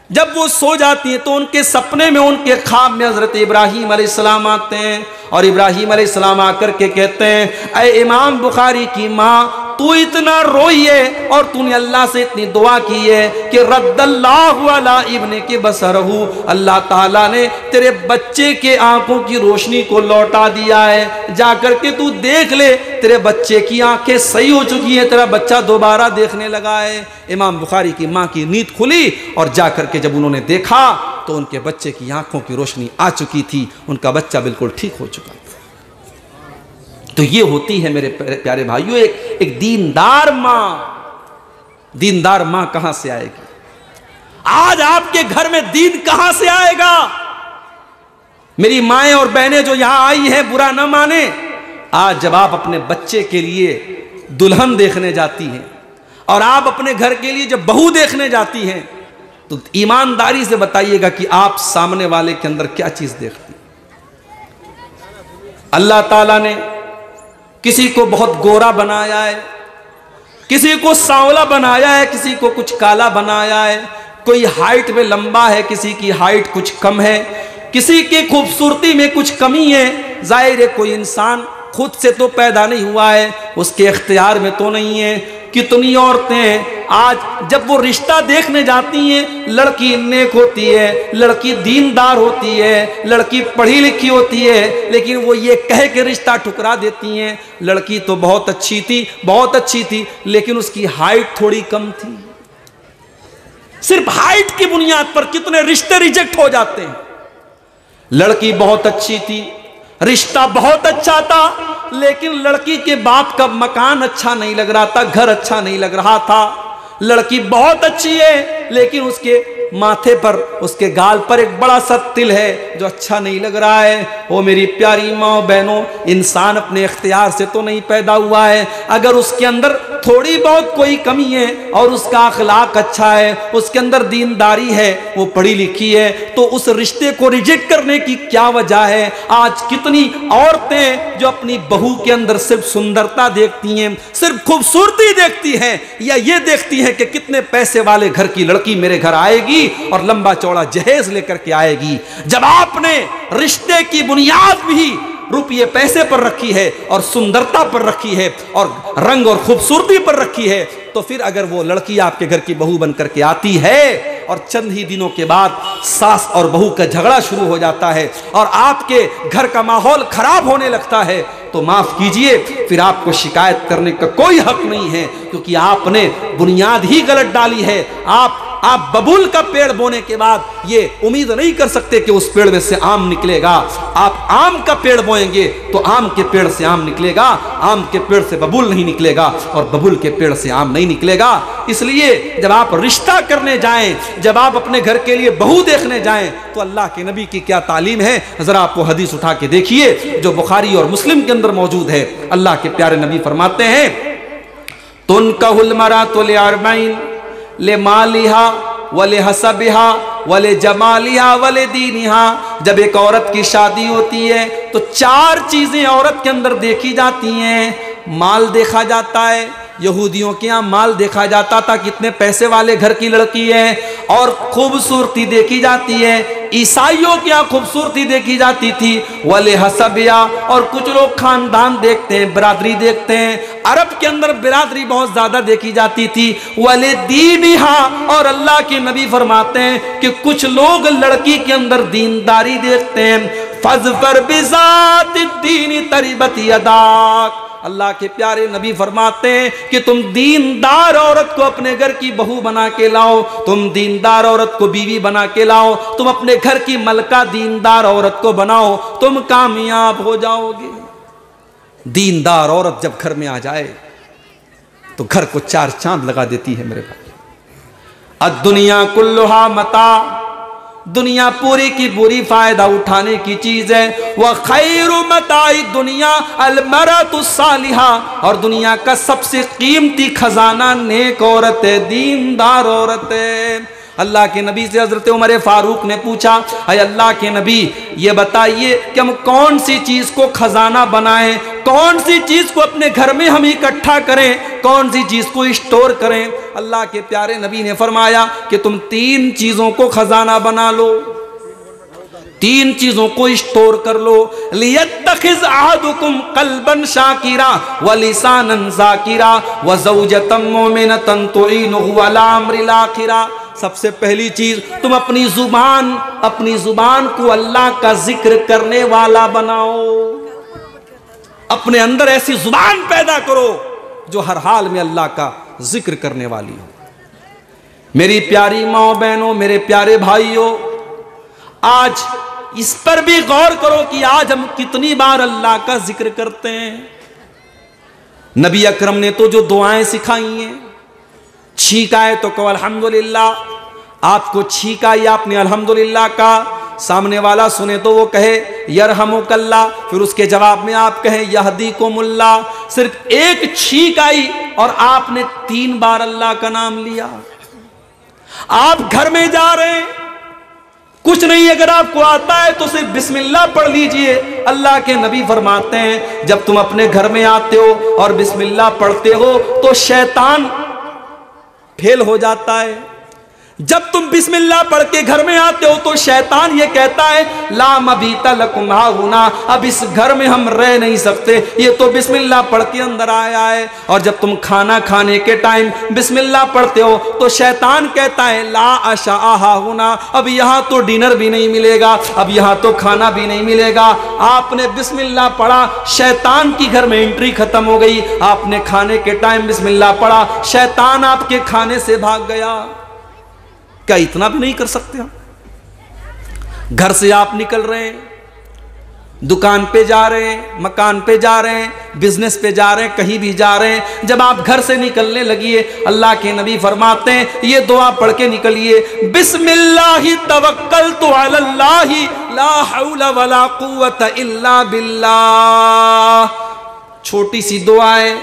जब वो सो जाती हैं तो उनके सपने में, उनके ख्वाब में हजरत इब्राहीम अलैहिस्सलाम आते हैं और इब्राहीम अलैहिस्सलाम आकर के कहते हैं, ऐ इमाम बुखारी की माँ तू इतना रोई है और तूने अल्लाह से इतनी दुआ की है कि रद्दल्लाहु अला इब्ने के बसरहू, अल्लाह ताला ने तेरे बच्चे के आंखों की रोशनी को लौटा दिया है। जाकर के तू देख ले, तेरे बच्चे की आंखें सही हो चुकी हैं, तेरा बच्चा दोबारा देखने लगा है। इमाम बुखारी की माँ की नींद खुली और जाकर के जब उन्होंने देखा तो उनके बच्चे की आंखों की रोशनी आ चुकी थी, उनका बच्चा बिल्कुल ठीक हो चुका था। तो ये होती है मेरे प्यारे भाइयों एक दीनदार मां। दीनदार मां कहां से आएगी? आज आपके घर में दीन कहां से आएगा? मेरी माएं और बहनें जो यहां आई हैं बुरा न माने, आज जब आप अपने बच्चे के लिए दुल्हन देखने जाती हैं और आप अपने घर के लिए जब बहू देखने जाती हैं, तो ईमानदारी से बताइएगा कि आप सामने वाले के अंदर क्या चीज देखती हैं। अल्लाह ताला ने किसी को बहुत गोरा बनाया है, किसी को सांवला बनाया है, किसी को कुछ काला बनाया है, कोई हाइट में लंबा है, किसी की हाइट कुछ कम है, किसी की खूबसूरती में कुछ कमी है। जाहिर है कोई इंसान खुद से तो पैदा नहीं हुआ है, उसके इख्तियार में तो नहीं है। कितनी औरतें आज जब वो रिश्ता देखने जाती हैं, लड़की नेक होती है, लड़की दीनदार होती है, लड़की पढ़ी लिखी होती है, लेकिन वो ये कह के रिश्ता ठुकरा देती हैं, लड़की तो बहुत अच्छी थी, बहुत अच्छी थी, लेकिन उसकी हाइट थोड़ी कम थी। सिर्फ हाइट की बुनियाद पर कितने रिश्ते रिजेक्ट हो जाते हैं। लड़की बहुत अच्छी थी, रिश्ता बहुत अच्छा था, लेकिन लड़की के बाप का मकान अच्छा नहीं लग रहा था, घर अच्छा नहीं लग रहा था। लड़की बहुत अच्छी है, लेकिन उसके माथे पर, उसके गाल पर एक बड़ा सा तिल है जो अच्छा नहीं लग रहा है। वो मेरी प्यारी माँ बहनों, इंसान अपने इख्तियार से तो नहीं पैदा हुआ है। अगर उसके अंदर थोड़ी बहुत कोई कमी है और उसका अखलाक अच्छा है, उसके अंदर दीनदारी है, वो पढ़ी लिखी है, तो उस रिश्ते को रिजेक्ट करने की क्या वजह है। आज कितनी औरतें जो अपनी बहू के अंदर सिर्फ सुंदरता देखती हैं, सिर्फ खूबसूरती देखती हैं, या ये देखती हैं कि कितने पैसे वाले घर की लड़की मेरे घर आएगी और लंबा चौड़ा जहेज लेकर के आएगी। जब आपने रिश्ते की बुनियाद भी रुपये पैसे पर रखी है और सुंदरता पर रखी है और रंग और खूबसूरती पर रखी है, तो फिर अगर वो लड़की आपके घर की बहू बनकर के आती है और चंद ही दिनों के बाद सास और बहू का झगड़ा शुरू हो जाता है और आपके घर का माहौल खराब होने लगता है, तो माफ कीजिए, फिर आपको शिकायत करने का कोई हक नहीं है, क्योंकि आपने बुनियाद ही गलत डाली है। आप बबूल का पेड़ बोने के बाद ये उम्मीद नहीं कर सकते कि उस पेड़ में से आम निकलेगा। आप आम का पेड़ बोएंगे तो आम के पेड़ से आम निकलेगा, आम के पेड़ से बबूल नहीं निकलेगा और बबूल के पेड़ से आम नहीं निकलेगा। इसलिए जब आप रिश्ता करने जाएं, जब आप अपने घर के लिए बहू देखने जाएं, तो अल्लाह के नबी की क्या तालीम है, जरा आपको हदीस उठा के देखिए जो बुखारी और मुस्लिम के अंदर मौजूद है। अल्लाह के प्यारे नबी फरमाते हैं, तुनकहुल मरातु लिअरबईन ले मालिहा वले हसबिहा वले जमालिहा वले दीनिहा। जब एक औरत की शादी होती है तो 4 चीजें औरत के अंदर देखी जाती हैं। माल देखा जाता है, यहूदियों के यहाँ माल देखा जाता था, कितने पैसे वाले घर की लड़की है, और खूबसूरती देखी जाती है। ईसाइयों के यहाँ खूबसूरती देखी जाती थी, वले हसबिया, और कुछ लोग खानदान देखते हैं, बिरादरी देखते हैं। अरब के अंदर बिरादरी बहुत ज्यादा देखी जाती थी। वले दीनिहा, और अल्लाह के नबी फरमाते हैं कि कुछ लोग लड़की के अंदर दीनदारी देखते हैं। फज़फर बिज़ाति दीनी तरिबत यदाक। अल्लाह के प्यारे नबी फरमाते हैं कि तुम दीनदार औरत को अपने घर की बहू बना के लाओ, तुम दीनदार औरत को बीवी बना के लाओ, तुम अपने घर की मलका दीनदार औरत को बनाओ, तुम कामयाब हो जाओगे। दीनदार औरत जब घर में आ जाए तो घर को 4 चांद लगा देती है मेरे भाई। अद्दुनिया कुल्लुहा मता, दुनिया पूरी की पूरी फायदा उठाने की चीज है। वह खैरु मताई दुनिया अलमरतु सालिहा, और दुनिया का सबसे कीमती खजाना नेक औरत है, दीनदार औरत है। अल्लाह के नबी से हजरत उमर फारूक ने पूछा, अरे अल्लाह के नबी ये बताइए कि हम कौन सी चीज को खजाना बनाएं, कौन सी चीज को अपने घर में हम इकट्ठा करें, कौन सी चीज को स्टोर करें। अल्लाह के प्यारे नबी ने फरमाया कि तुम 3 चीजों को खजाना बना लो, 3 चीजों को स्टोर कर लो। लियत्तखिज अहदुकुम कल्बन शाकिरा व लिसानन ज़ाकिरा व ज़ौजतम मुमिनतन तुईनुहु अला अम्रिल आखिरा। सबसे पहली चीज, तुम अपनी जुबान को अल्लाह का जिक्र करने वाला बनाओ। अपने अंदर ऐसी जुबान पैदा करो जो हर हाल में अल्लाह का जिक्र करने वाली हो। मेरी प्यारी माँ बहनों, मेरे प्यारे भाइयों, आज इस पर भी गौर करो कि आज हम कितनी बार अल्लाह का जिक्र करते हैं। नबी अकरम ने तो जो दुआएं सिखाई हैं, छींका है तो कहो अल्हम्दुलिल्लाह, आपको छींका या आपने अल्हम्दुलिल्लाह का, सामने वाला सुने तो वो कहे यरहमुकल्ला, फिर उसके जवाब में आप कहें यहदीकुमुल्लाह। सिर्फ एक छींक आई और आपने 3 बार अल्लाह का नाम लिया। आप घर में जा रहे हैं, कुछ नहीं अगर आपको आता है तो सिर्फ बिस्मिल्लाह पढ़ लीजिए। अल्लाह के नबी फरमाते हैं जब तुम अपने घर में आते हो और बिस्मिल्लाह पढ़ते हो तो शैतान फेल हो जाता है। जब तुम बिस्मिल्लाह पढ़ के घर में आते हो तो शैतान ये कहता है ला मबीता लकुम हाहुना, अब इस घर में हम रह नहीं सकते, ये तो बिस्मिल्लाह पढ़ के अंदर आया है। और जब तुम खाना खाने के टाइम बिस्मिल्लाह पढ़ते हो तो शैतान कहता है ला अशा हाहुना, अब यहाँ तो डिनर भी नहीं मिलेगा, अब यहाँ तो खाना भी नहीं मिलेगा। आपने बिस्मिल्लाह पढ़ा, शैतान की घर में एंट्री खत्म हो गई। आपने खाने के टाइम बिस्मिल्लाह पढ़ा, शैतान आपके खाने से भाग गया। क्या इतना भी नहीं कर सकते हम? घर से आप निकल रहे हैं, दुकान पे जा रहे हैं, मकान पे जा रहे हैं, बिजनेस पे जा रहे हैं, कहीं भी जा रहे हैं, जब आप घर से निकलने लगिए अल्लाह के नबी फरमाते हैं ये दुआ पढ़ के निकलिए, बिस्मिल्लाहि तवक्कलतु अलल्लाहि ला हौला वला कुव्वता इल्ला बिल्लाह। छोटी सी दुआ है,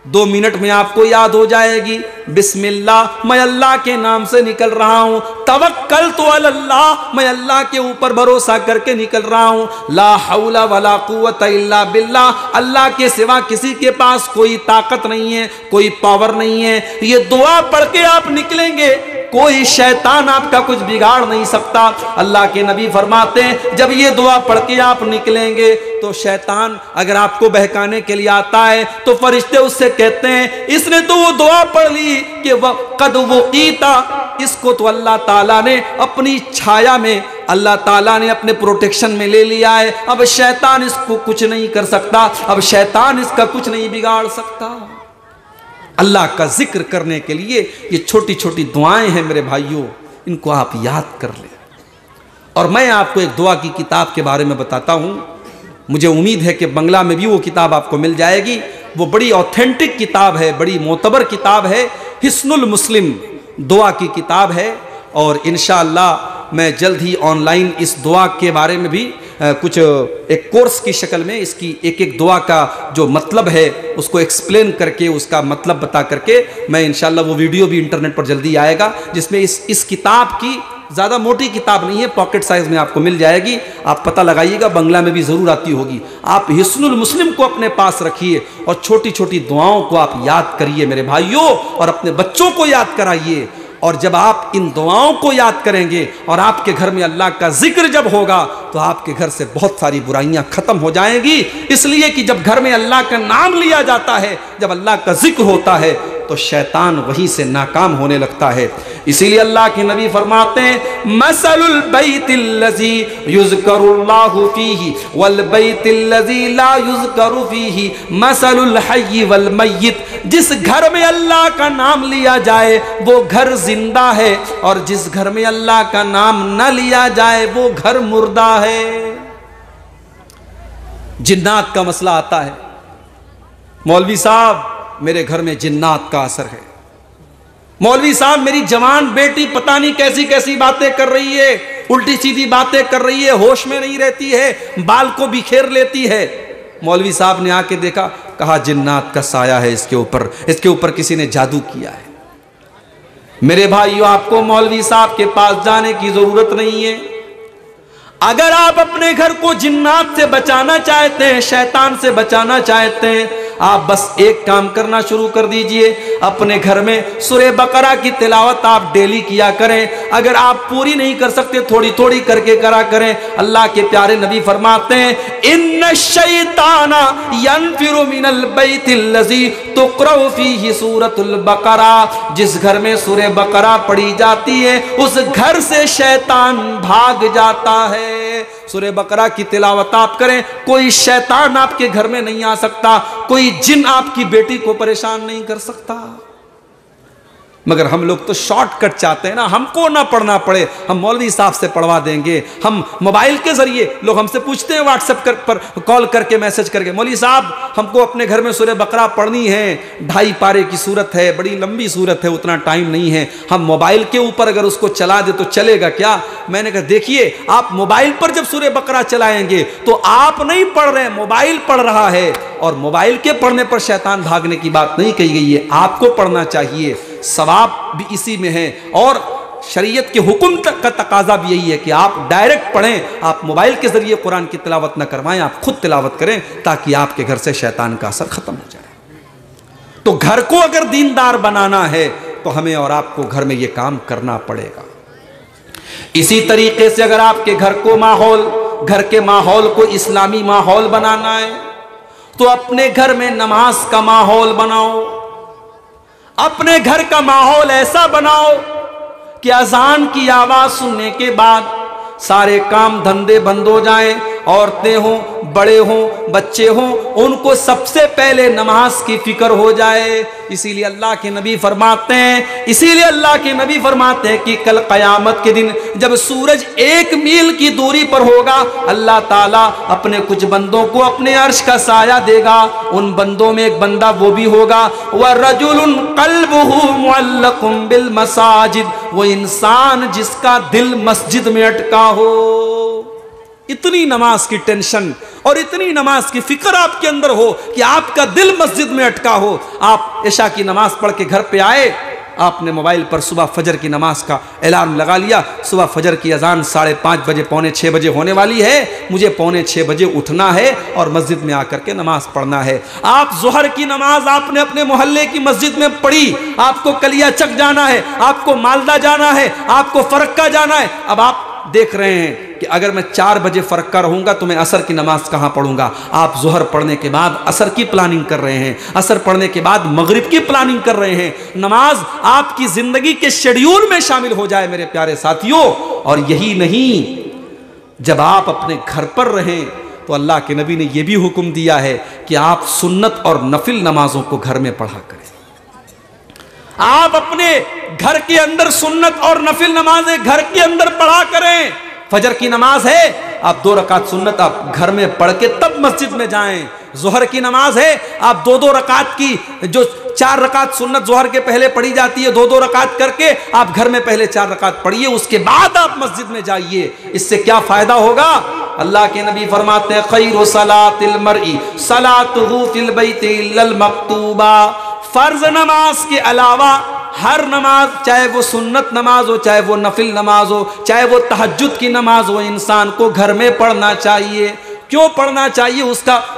2 मिनट में आपको याद हो जाएगी। बिस्मिल्लाह, मैं अल्लाह के नाम से निकल रहा हूं। तवक्कलतु अलल्लाह, मैं अल्लाह के ऊपर भरोसा करके निकल रहा हूं। ला हौला वला कुव्वता इल्ला बिल्लाह, अल्लाह के सिवा किसी के पास कोई ताकत नहीं है, कोई पावर नहीं है। ये दुआ पढ़ के आप निकलेंगे, कोई शैतान आपका कुछ बिगाड़ नहीं सकता। अल्लाह के नबी फरमाते हैं जब ये दुआ पढ़ के आप निकलेंगे तो शैतान अगर आपको बहकाने के लिए आता है तो फरिश्ते उससे कहते हैं इसने तो वो दुआ पढ़ ली कि वह कद वो कीता, इसको तो अल्लाह ताला ने अपनी छाया में, अल्लाह ताला ने अपने प्रोटेक्शन में ले लिया है, अब शैतान इसको कुछ नहीं कर सकता, अब शैतान इसका कुछ नहीं बिगाड़ सकता। अल्लाह का जिक्र करने के लिए ये छोटी छोटी दुआएं हैं मेरे भाइयों, इनको आप याद कर लें। और मैं आपको एक दुआ की किताब के बारे में बताता हूं, मुझे उम्मीद है कि बंगला में भी वो किताब आपको मिल जाएगी। वो बड़ी ऑथेंटिक किताब है, बड़ी मोतबर किताब है, हिस्नुल मुस्लिम दुआ की किताब है। और इंशाअल्लाह मैं जल्द ही ऑनलाइन इस दुआ के बारे में भी कुछ एक कोर्स की शक्ल में इसकी एक एक दुआ का जो मतलब है उसको एक्सप्लेन करके, उसका मतलब बता करके मैं इंशाअल्लाह, वो वीडियो भी इंटरनेट पर जल्दी आएगा जिसमें इस किताब की, ज़्यादा मोटी किताब नहीं है, पॉकेट साइज में आपको मिल जाएगी। आप पता लगाइएगा, बंगला में भी ज़रूर आती होगी। आप हिस्नुल मुस्लिम को अपने पास रखिए और छोटी छोटी दुआओं को आप याद करिए मेरे भाइयों, और अपने बच्चों को याद कराइए। और जब आप इन दुआओं को याद करेंगे और आपके घर में अल्लाह का जिक्र जब होगा तो आपके घर से बहुत सारी बुराइयां खत्म हो जाएंगी। इसलिए कि जब घर में अल्लाह का नाम लिया जाता है, जब अल्लाह का जिक्र होता है तो शैतान वहीं से नाकाम होने लगता है। इसीलिए अल्लाह के नबी फरमाते हैं मसलुल बैतिल्लज़ी युज़करुल्लाहु फीही वल बैतिल्लज़ी ला युज़करु फीही मसलुल हय्यि वल मय्यित। जिस घर में अल्लाह का नाम लिया जाए वो घर जिंदा है, और जिस घर में अल्लाह का नाम न लिया जाए वो घर मुर्दा है। जिन्नात का मसला आता है, मौलवी साहब मेरे घर में जिन्नात का असर है, मौलवी साहब मेरी जवान बेटी पता नहीं कैसी कैसी बातें कर रही है, उल्टी सीधी बातें कर रही है, होश में नहीं रहती है, बाल को बिखेर लेती है। मौलवी साहब ने आके देखा, कहा जिन्नात का साया है इसके ऊपर किसी ने जादू किया है। मेरे भाइयों, आपको मौलवी साहब के पास जाने की जरूरत नहीं है। अगर आप अपने घर को जिन्नात से बचाना चाहते हैं, शैतान से बचाना चाहते हैं, आप बस एक काम करना शुरू कर दीजिए, अपने घर में सूरह बकरा की तिलावत आप डेली किया करें। अगर आप पूरी नहीं कर सकते, थोड़ी थोड़ी करके करा करें। अल्लाह के प्यारे नबी फरमाते हैं इन्न शैताना यनफिरु मिनल बैतिल्लज़ी तुक़रअ फीही सूरतुल बकरा। जिस घर में सूरह बकरा पढ़ी जाती है उस घर से शैतान भाग जाता है। सूरह बकरा की तिलावत आप करें, कोई शैतान आपके घर में नहीं आ सकता, कोई जिन आपकी बेटी को परेशान नहीं कर सकता। मगर हम लोग तो शॉर्टकट चाहते हैं ना, हमको ना पढ़ना पड़े, हम मौलवी साहब से पढ़वा देंगे। हम मोबाइल के जरिए, लोग हमसे पूछते हैं व्हाट्सएप पर कॉल करके, मैसेज करके, मौलवी साहब हमको अपने घर में सूरह बकरा पढ़नी है, 2.5 पारे की सूरत है, बड़ी लंबी सूरत है, उतना टाइम नहीं है, हम मोबाइल के ऊपर अगर उसको चला दे तो चलेगा क्या? मैंने कहा देखिए, आप मोबाइल पर जब सूरह बकरा चलाएंगे तो आप नहीं पढ़ रहे हैं, मोबाइल पढ़ रहा है। और मोबाइल के पढ़ने पर शैतान भागने की बात नहीं कही गई है, आपको पढ़ना चाहिए, सवाब भी इसी में है। और शरीयत के हुक्म तक का तकाजा भी यही है कि आप डायरेक्ट पढ़ें, आप मोबाइल के जरिए कुरान की तिलावत न करवाएं, आप खुद तिलावत करें, ताकि आपके घर से शैतान का असर खत्म हो जाए। तो घर को अगर दीनदार बनाना है तो हमें और आपको घर में यह काम करना पड़ेगा। इसी तरीके से अगर आपके घर के माहौल को इस्लामी माहौल बनाना है तो अपने घर में नमाज का माहौल बनाओ। अपने घर का माहौल ऐसा बनाओ कि अजान की आवाज सुनने के बाद सारे काम धंधे बंद हो जाएं, औरतें हों, बड़े हों, बच्चे हों, उनको सबसे पहले नमाज की फिक्र हो जाए। इसीलिए अल्लाह के नबी फरमाते हैं कि कल क़यामत के दिन जब सूरज 1 मील की दूरी पर होगा, अल्लाह ताला अपने कुछ बंदों को अपने अर्श का साया देगा। उन बंदों में एक बंदा वो भी होगा, व रजुलुन क़ल्बुहु मुअल्लक़ुन बिल मसाजिद, वो इंसान जिसका दिल मस्जिद में अटका हो। इतनी नमाज की टेंशन और इतनी नमाज की फिक्र आपके अंदर हो कि आपका दिल मस्जिद में अटका हो। आप इशा की नमाज पढ़ के घर पे आए, आपने मोबाइल पर सुबह फजर की नमाज का अलार्म लगा लिया, सुबह फजर की अजान 5:30 बजे, 5:45 बजे होने वाली है, मुझे 5:45 बजे उठना है और मस्जिद में आकर के नमाज पढ़ना है। आप जोहर की नमाज आपने अपने मोहल्ले की मस्जिद में पढ़ी, आपको कलिया चक जाना है, आपको मालदा जाना है, आपको फरक्का जाना है। अब आप देख रहे हैं कि अगर मैं 4 बजे फरक्का रहूंगा तो मैं असर की नमाज कहां पढ़ूंगा? आप जोहर पढ़ने के बाद असर की प्लानिंग कर रहे हैं, असर पढ़ने के बाद मगरिब की प्लानिंग कर रहे हैं। नमाज आपकी जिंदगी के शेड्यूल में शामिल हो जाए मेरे प्यारे साथियों। और यही नहीं, जब आप अपने घर पर रहें तो अल्लाह के नबी ने यह भी हुक्म दिया है कि आप सुन्नत और नफिल नमाजों को घर में पढ़ा करें। आप अपने घर के अंदर सुन्नत और नफिल नमाजें घर के अंदर पढ़ा करें। फजर की नमाज है, आप 2 रकात सुन्नत आप घर में पढ़ के तब मस्जिद में जाएं। जोहर की नमाज है, आप 2-2 रकात की, जो 4 रकात सुन्नत जोहर के पहले पढ़ी जाती है, 2-2 रकात करके आप घर में पहले 4 रकात पढ़िए, उसके बाद आप मस्जिद में जाइए। इससे क्या फायदा होगा? अल्लाह के नबी फरमाते हैं, खैरु सलातिल मरई सलातुहु फिल बैति इल्लल मक्तूबा। फर्ज नमाज के अलावा हर नमाज, चाहे वो सुन्नत नमाज हो, चाहे वो नफिल नमाज हो, चाहे वो तहज्जुद की नमाज हो, इंसान को घर में पढ़ना चाहिए। क्यों पढ़ना चाहिए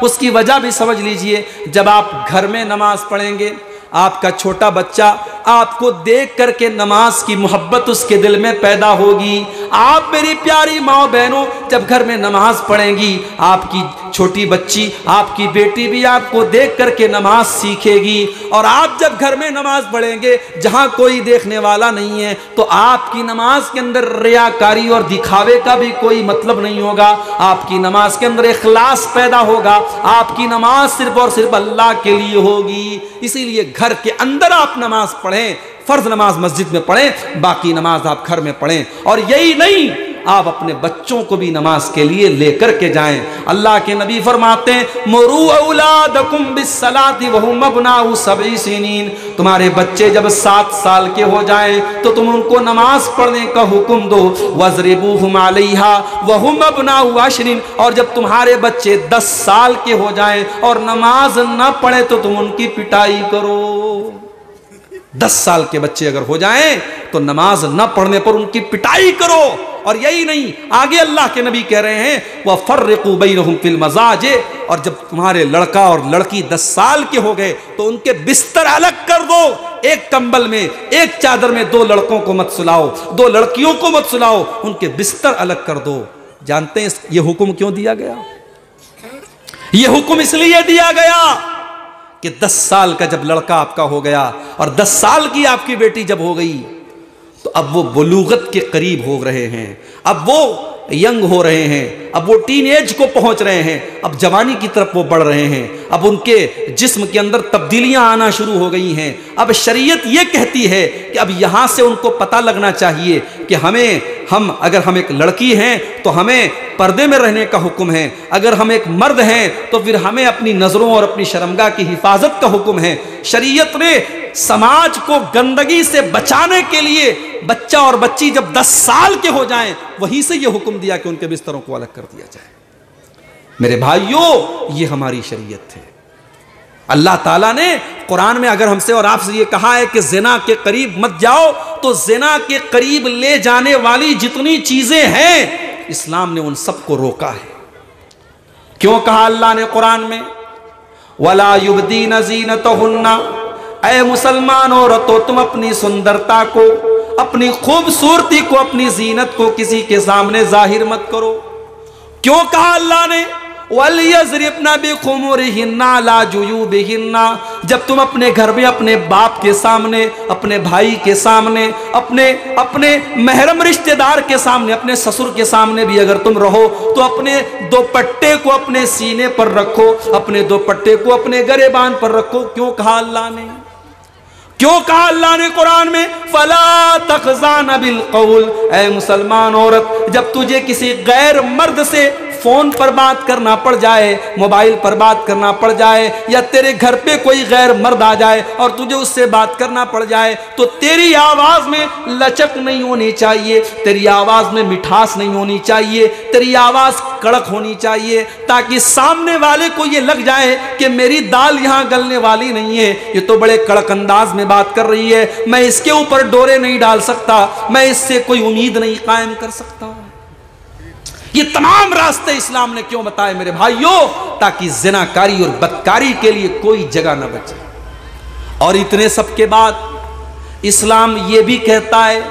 उसकी वजह भी समझ लीजिए। जब आप घर में नमाज पढ़ेंगे, आपका छोटा बच्चा आपको देख करके नमाज की मोहब्बत उसके दिल में पैदा होगी। आप मेरी प्यारी माँ बहनों जब घर में नमाज पढ़ेंगी, आपकी छोटी बच्ची, आपकी बेटी भी आपको देख करके नमाज सीखेगी। और आप जब घर में नमाज पढ़ेंगे जहाँ कोई देखने वाला नहीं है, तो आपकी नमाज के अंदर रियाकारी और दिखावे का भी कोई मतलब नहीं होगा। आपकी नमाज के अंदर इखलास पैदा होगा, आपकी नमाज सिर्फ और सिर्फ अल्लाह के लिए होगी। इसीलिए घर के अंदर आप नमाज पढ़ें, फर्ज नमाज मस्जिद में पढ़ें, बाकी नमाज आप घर में पढ़ें। और यही नहीं, आप अपने बच्चों को भी नमाज के लिए लेकर के जाएं। अल्लाह के नबी फरमाते हैं, मुरू औलादकुम बिस्सलाति वहुम अब्नाउ सबई सिनीन। तुम्हारे बच्चे जब 7 साल के हो जाएं तो तुम उनको नमाज पढ़ने का हुक्म दो। वज़रिबूहुम अलैहा वहुम अब्नाउ अशरिन। और जब तुम्हारे बच्चे 10 साल के हो जाएं और नमाज न पढ़े तो तुम उनकी पिटाई करो। 10 साल के बच्चे अगर हो जाएं तो नमाज न पढ़ने पर उनकी पिटाई करो। और यही नहीं, आगे अल्लाह के नबी कह रहे हैं, वह फर्रिकू बैनहुम फिल मजाजे। और जब तुम्हारे लड़का और लड़की 10 साल के हो गए तो उनके बिस्तर अलग कर दो। एक कंबल में, एक चादर में 2 लड़कों को मत सुलाओ, 2 लड़कियों को मत सुलाओ, उनके बिस्तर अलग कर दो। जानते हैं यह हुक्म क्यों दिया गया? यह हुक्म इसलिए दिया गया कि 10 साल का जब लड़का आपका हो गया और 10 साल की आपकी बेटी जब हो गई, तो अब वो बुलूगत के करीब हो रहे हैं, अब वो यंग हो रहे हैं, अब वो टीन एज को पहुंच रहे हैं, अब जवानी की तरफ वो बढ़ रहे हैं, अब उनके जिस्म के अंदर तब्दीलियां आना शुरू हो गई हैं। अब शरीयत ये कहती है कि अब यहां से उनको पता लगना चाहिए कि अगर हम एक लड़की हैं तो हमें पर्दे में रहने का हुक्म है, अगर हम एक मर्द हैं तो फिर हमें अपनी नजरों और अपनी शर्मगाह की हिफाजत का हुक्म है। शरीयत ने समाज को गंदगी से बचाने के लिए बच्चा और बच्ची जब 10 साल के हो जाएं, वहीं से यह हुक्म दिया कि उनके बिस्तरों को अलग कर दिया जाए। मेरे भाइयों, ये हमारी शरीयत है। अल्लाह ताला ने कुरान में अगर हमसे और आपसे ये कहा है कि जिना के करीब मत जाओ, तो जिना के करीब ले जाने वाली जितनी चीजें हैं, इस्लाम ने उन सबको रोका है। क्यों कहा अल्लाह ने कुरान में, वला युबदीन ज़ीनतहुन्ना, ऐ मुसलमान औरतों तुम अपनी सुंदरता को, अपनी खूबसूरती को, अपनी जीनत को किसी के सामने जाहिर मत करो। क्यों कहा अल्लाह ने, वलियज़रिबना बिखुमुरिहिन्ना ला जुयूबिहिन्ना, जब तुम अपने घर में अपने बाप के सामने, अपने भाई के सामने, अपने महरम रिश्तेदार के सामने, अपने ससुर के सामने भी अगर तुम रहो तो अपने दुपट्टे को अपने सीने पर रखो, अपने दुपट्टे को अपने गरेबान पर रखो। क्यों कहा अल्लाह ने, क्यों कहा अल्लाह ने कुरान में, फला तखज़ान बिल कौल, ऐ मुसलमान औरत जब तुझे किसी गैर मर्द से फोन पर बात करना पड़ जाए, मोबाइल पर बात करना पड़ जाए, या तेरे घर पे कोई गैर मर्द आ जाए और तुझे उससे बात करना पड़ जाए, तो तेरी आवाज में लचक नहीं होनी चाहिए, तेरी आवाज में मिठास नहीं होनी चाहिए, तेरी आवाज कड़क होनी चाहिए, ताकि सामने वाले को ये लग जाए कि मेरी दाल यहां गलने वाली नहीं है, ये तो बड़े कड़क अंदाज में बात कर रही है, मैं इसके ऊपर डोरे नहीं डाल सकता, मैं इससे कोई उम्मीद नहीं कायम कर सकता। ये तमाम रास्ते इस्लाम ने क्यों बताए मेरे भाइयों, ताकि जिनाकारी और बदकारी के लिए कोई जगह न बचे। और इतने सब के बाद इस्लाम ये भी कहता है,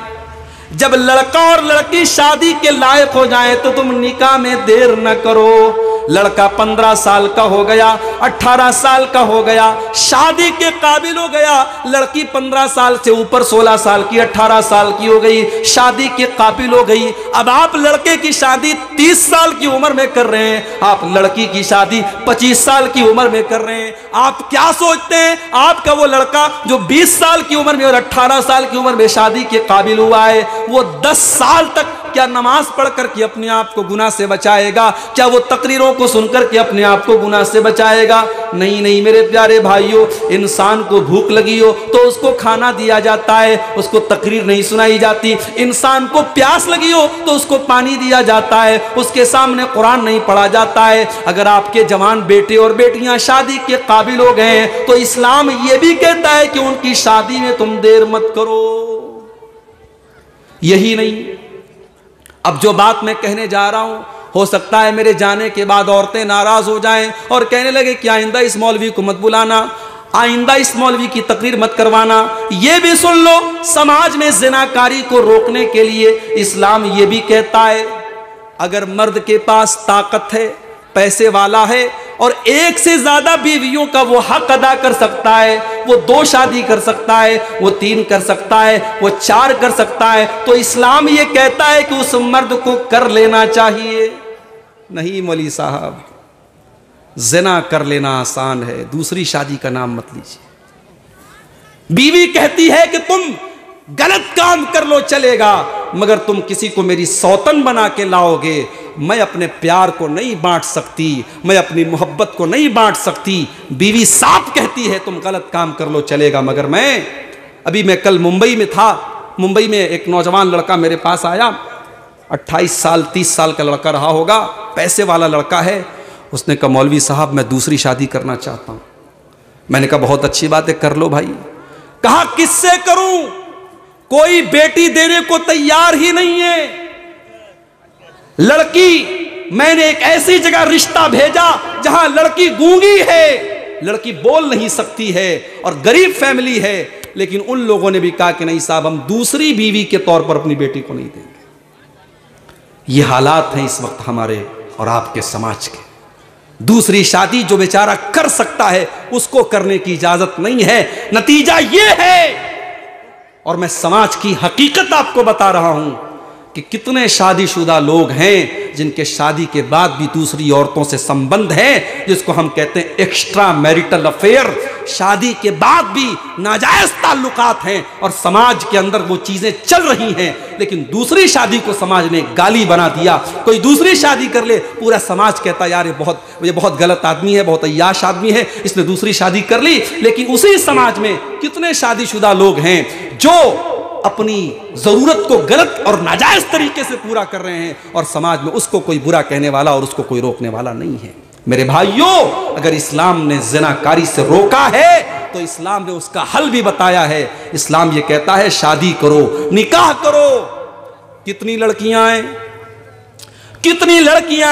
जब लड़का और लड़की शादी के लायक हो जाए तो तुम निकाह में देर न करो। लड़का 15 साल का हो गया, 18 साल का हो गया, शादी के काबिल हो गया, लड़की 15 साल से ऊपर 16 साल की, 18 साल की हो गई, शादी के काबिल हो गई। अब आप लड़के की शादी 30 साल की उम्र में कर रहे हैं, आप लड़की की शादी 25 साल की उम्र में कर रहे हैं। आप क्या सोचते हैं, आपका वो लड़का जो 20 साल की उम्र में और 18 साल की उम्र में शादी के काबिल हुआ है, वो 10 साल तक क्या नमाज पढ़कर के अपने आप को गुनाह से बचाएगा? क्या वो तकरीरों को सुनकर के अपने आप को गुनाह से बचाएगा? नहीं नहीं मेरे प्यारे भाइयों, इंसान को भूख लगी हो तो उसको खाना दिया जाता है, उसको तकरीर नहीं सुनाई जाती। इंसान को प्यास लगी हो तो उसको पानी दिया जाता है, उसके सामने कुरान नहीं पढ़ा जाता है। अगर आपके जवान बेटे और बेटियां शादी के काबिल हो गए हैं तो इस्लाम ये भी कहता है कि उनकी शादी में तुम देर मत करो। यही नहीं, अब जो बात मैं कहने जा रहा हूं, हो सकता है मेरे जाने के बाद औरतें नाराज हो जाएं और कहने लगे कि आइंदा इस मौलवी को मत बुलाना, आइंदा इस मौलवी की तकरीर मत करवाना। ये भी सुन लो, समाज में जिनाकारी को रोकने के लिए इस्लाम ये भी कहता है, अगर मर्द के पास ताकत है, पैसे वाला है और एक से ज्यादा बीवियों का वो हक अदा कर सकता है, वो 2 शादी कर सकता है, वो 3 कर सकता है, वो 4 कर सकता है, तो इस्लाम ये कहता है कि उस मर्द को कर लेना चाहिए। नहीं मौलवी साहब, ज़िना कर लेना आसान है, दूसरी शादी का नाम मत लीजिए। बीवी कहती है कि तुम गलत काम कर लो चलेगा, मगर तुम किसी को मेरी सौतन बना के लाओगे, मैं अपने प्यार को नहीं बांट सकती, मैं अपनी मोहब्बत को नहीं बांट सकती। बीवी साफ कहती है तुम गलत काम कर लो चलेगा, मगर मैं कल मुंबई में था, मुंबई में एक नौजवान लड़का मेरे पास आया, 28 साल 30 साल का लड़का रहा होगा, पैसे वाला लड़का है। उसने कहा मौलवी साहब मैं दूसरी शादी करना चाहता हूं। मैंने कहा बहुत अच्छी बात है, कर लो भाई। कहा किससे करूं, कोई बेटी देने को तैयार ही नहीं है। लड़की, मैंने एक ऐसी जगह रिश्ता भेजा जहां लड़की गूंगी है, लड़की बोल नहीं सकती है और गरीब फैमिली है, लेकिन उन लोगों ने भी कहा कि नहीं साहब हम दूसरी बीवी के तौर पर अपनी बेटी को नहीं देंगे। ये हालात हैं इस वक्त हमारे और आपके समाज के। दूसरी शादी जो बेचारा कर सकता है उसको करने की इजाजत नहीं है। नतीजा ये है, और मैं समाज की हकीकत आपको बता रहा हूं, कि कितने शादीशुदा लोग हैं जिनके शादी के बाद भी दूसरी औरतों से संबंध है, जिसको हम कहते हैं एक्स्ट्रा मैरिटल अफेयर। शादी के बाद भी नाजायज ताल्लुकात हैं और समाज के अंदर वो चीजें चल रही हैं, लेकिन दूसरी शादी को समाज ने गाली बना दिया। कोई दूसरी शादी कर ले, पूरा समाज कहता यार ये बहुत गलत आदमी है, बहुत अय्याश आदमी है, इसने दूसरी शादी कर ली। लेकिन उसी समाज में कितने शादीशुदा लोग हैं जो अपनी जरूरत को गलत और नाजायज तरीके से पूरा कर रहे हैं और समाज में उसको कोई बुरा कहने वाला और उसको कोई रोकने वाला नहीं है। मेरे भाइयों, अगर इस्लाम ने ज़िनाकारी से रोका है तो इस्लाम ने उसका हल भी बताया है। इस्लाम ये कहता है शादी करो, निकाह करो। कितनी लड़कियां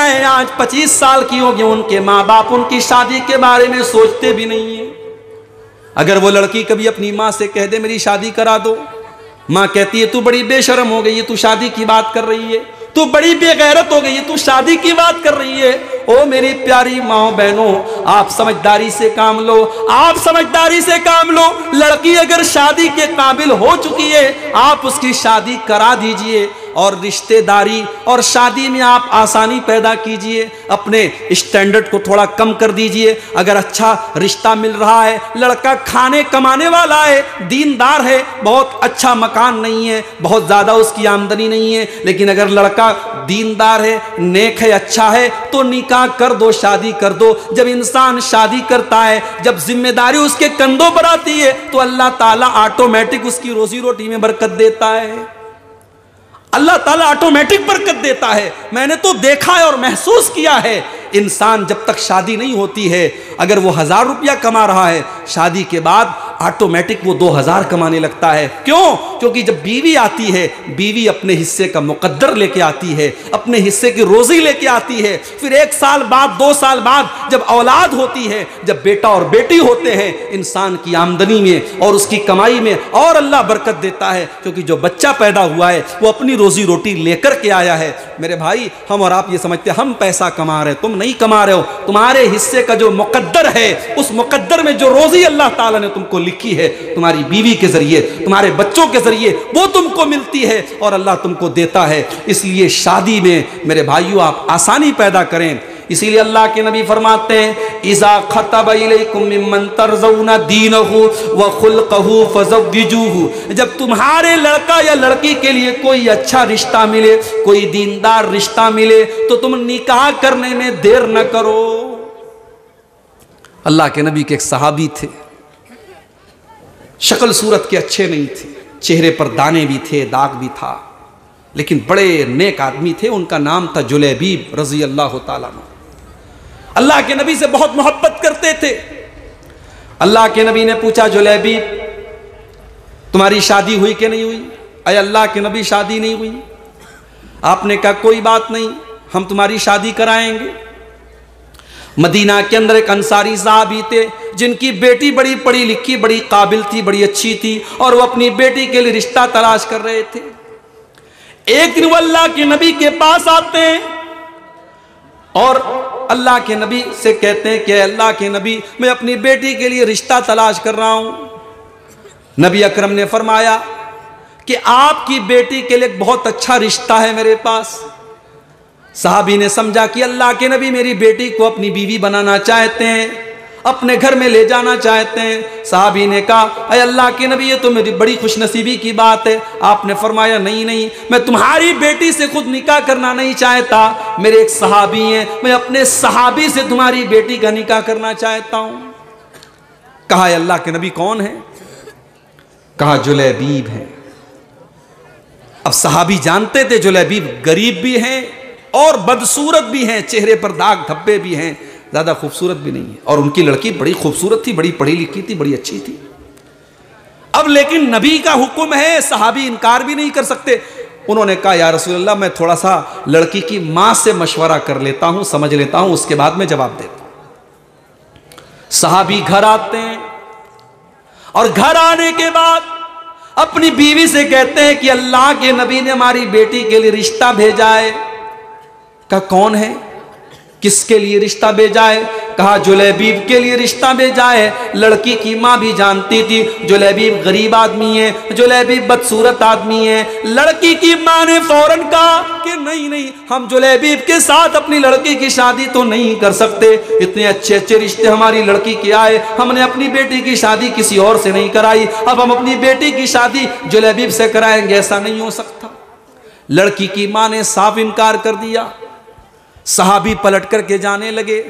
हैं आज 25 साल की होगी, उनके माँ बाप उनकी शादी के बारे में सोचते भी नहीं है। अगर वो लड़की कभी अपनी माँ से कह दे मेरी शादी करा दो, माँ कहती है तू बड़ी बेशर्म हो गई है, तू शादी की बात कर रही है, तू बड़ी बेगैरत हो गई है, तू शादी की बात कर रही है। ओ मेरी प्यारी माँ बहनों, आप समझदारी से काम लो, आप समझदारी से काम लो। लड़की अगर शादी के काबिल हो चुकी है, आप उसकी शादी करा दीजिए और रिश्तेदारी और शादी में आप आसानी पैदा कीजिए, अपने स्टैंडर्ड को थोड़ा कम कर दीजिए। अगर अच्छा रिश्ता मिल रहा है, लड़का खाने कमाने वाला है, दीनदार है, बहुत अच्छा मकान नहीं है, बहुत ज़्यादा उसकी आमदनी नहीं है, लेकिन अगर लड़का दीनदार है, नेक है, अच्छा है, तो निकाह कर दो, शादी कर दो। जब इंसान शादी करता है, जब जिम्मेदारी उसके कंधों पर आती है, तो अल्लाह ताला ऑटोमेटिक उसकी रोजी रोटी में बरकत देता है। अल्लाह ताला ऑटोमेटिक बरकत देता है। मैंने तो देखा है और महसूस किया है, इंसान जब तक शादी नहीं होती है, अगर वो 1000 रुपया कमा रहा है, शादी के बाद ऑटोमेटिक वो 2000 कमाने लगता है। क्यों? क्योंकि जब बीवी आती है, बीवी अपने हिस्से का मुकद्दर लेके आती है, अपने हिस्से की रोजी लेके आती है। फिर 1 साल बाद, 2 साल बाद जब औलाद होती है, जब बेटा और बेटी होते हैं, इंसान की आमदनी में और उसकी कमाई में और अल्लाह बरकत देता है, क्योंकि जो बच्चा पैदा हुआ है वो अपनी रोजी रोटी लेकर के आया है। मेरे भाई, हम और आप ये समझते हैं हम पैसा कमा रहे हैं, तुम नहीं कमा रहे हो। तुम्हारे हिस्से का जो मुकद्दर है, उस मुकद्दर में जो रोजी अल्लाह ताला ने तुमको लिखी है, तुम्हारी बीवी के जरिए, तुम्हारे बच्चों के जरिए, वो तुमको मिलती है और अल्लाह तुमको देता है। इसलिए शादी में मेरे भाइयों आप आसानी पैदा करें। इसीलिए अल्लाह के नबी फरमाते हैं, इज़ा खतब इलैकुम मिम्मन तर्ज़ौना दीनहु व खुल्क़हु फज़व्विजूहु। जब तुम्हारे लड़का या लड़की के लिए कोई अच्छा रिश्ता मिले, कोई दीनदार रिश्ता मिले, तो तुम निकाह करने में देर न करो। अल्लाह के नबी के एक सहाबी थे, शक्ल सूरत के अच्छे नहीं थे, चेहरे पर दाने भी थे, दाग भी था, लेकिन बड़े नेक आदमी थे। उनका नाम था जुलैबीब रज़ी अल्लाह ताला अन्हु। अल्लाह के नबी से बहुत मोहब्बत करते थे। अल्लाह के नबी ने पूछा, जुलैबीब तुम्हारी शादी हुई कि नहीं हुई? अरे अल्लाह के नबी शादी नहीं हुई। आपने कहा कोई बात नहीं, हम तुम्हारी शादी कराएंगे। मदीना के अंदर एक अंसारी साहबी थे, जिनकी बेटी बड़ी पढ़ी लिखी, बड़ी काबिल थी, बड़ी अच्छी थी, और वो अपनी बेटी के लिए रिश्ता तलाश कर रहे थे। एक दिन वो अल्लाह के नबी के पास आते हैं और अल्लाह के नबी से कहते हैं कि अल्लाह के नबी, मैं अपनी बेटी के लिए रिश्ता तलाश कर रहा हूं। नबी अकरम ने फरमाया कि आपकी बेटी के लिए बहुत अच्छा रिश्ता है मेरे पास। साहबी ने समझा कि अल्लाह के नबी मेरी बेटी को अपनी बीवी बनाना चाहते हैं, अपने घर में ले जाना चाहते हैं। साहबी ने कहा, अरे अल्लाह के नबी ये तो मेरी बड़ी खुशनसीबी की बात है। आपने फरमाया, नहीं नहीं, मैं तुम्हारी बेटी से खुद निकाह करना नहीं चाहता, मेरे एक सहाबी हैं, मैं अपने सहाबी से तुम्हारी बेटी का निकाह करना चाहता हूं। कहा अल्लाह के नबी कौन है? कहा जुलैबीब है। अब सहाबी जानते थे जुलैबीब गरीब भी हैं और बदसूरत भी हैं, चेहरे पर दाग धब्बे भी हैं, ज़्यादा खूबसूरत भी नहीं है, और उनकी लड़की बड़ी खूबसूरत थी, बड़ी पढ़ी लिखी थी, बड़ी अच्छी थी। अब लेकिन नबी का हुक्म है, सहाबी इनकार भी नहीं कर सकते। उन्होंने कहा, या रसूलल्लाह मैं थोड़ा सा लड़की की माँ से मशवरा कर लेता हूँ, समझ लेता हूँ, उसके बाद मैं जवाब देता हूँ। सहाबी घर आते हैं और घर आने के बाद अपनी बीवी से कहते हैं कि अल्लाह के नबी ने हमारी बेटी के लिए रिश्ता भेजा है। कहा कौन है, किसके लिए रिश्ता भेजा है? कहा जुलैबीब के लिए रिश्ता भेजा है। लड़की की माँ भी जानती थी जुलैबीब गरीब आदमी है, जुलैबीब बदसूरत आदमी है। लड़की की माँ ने फौरन कहा कि नहीं नहीं, हम जुलैबीब के साथ अपनी लड़की की शादी तो नहीं कर सकते, इतने अच्छे अच्छे रिश्ते हमारी लड़की के आए, हमने अपनी बेटी की शादी किसी और से नहीं कराई, अब हम अपनी बेटी की शादी जुलैबीब से कराएंगे, ऐसा नहीं हो सकता। लड़की की माँ ने साफ इनकार कर दिया। सहाबी पलट करके जाने लगे।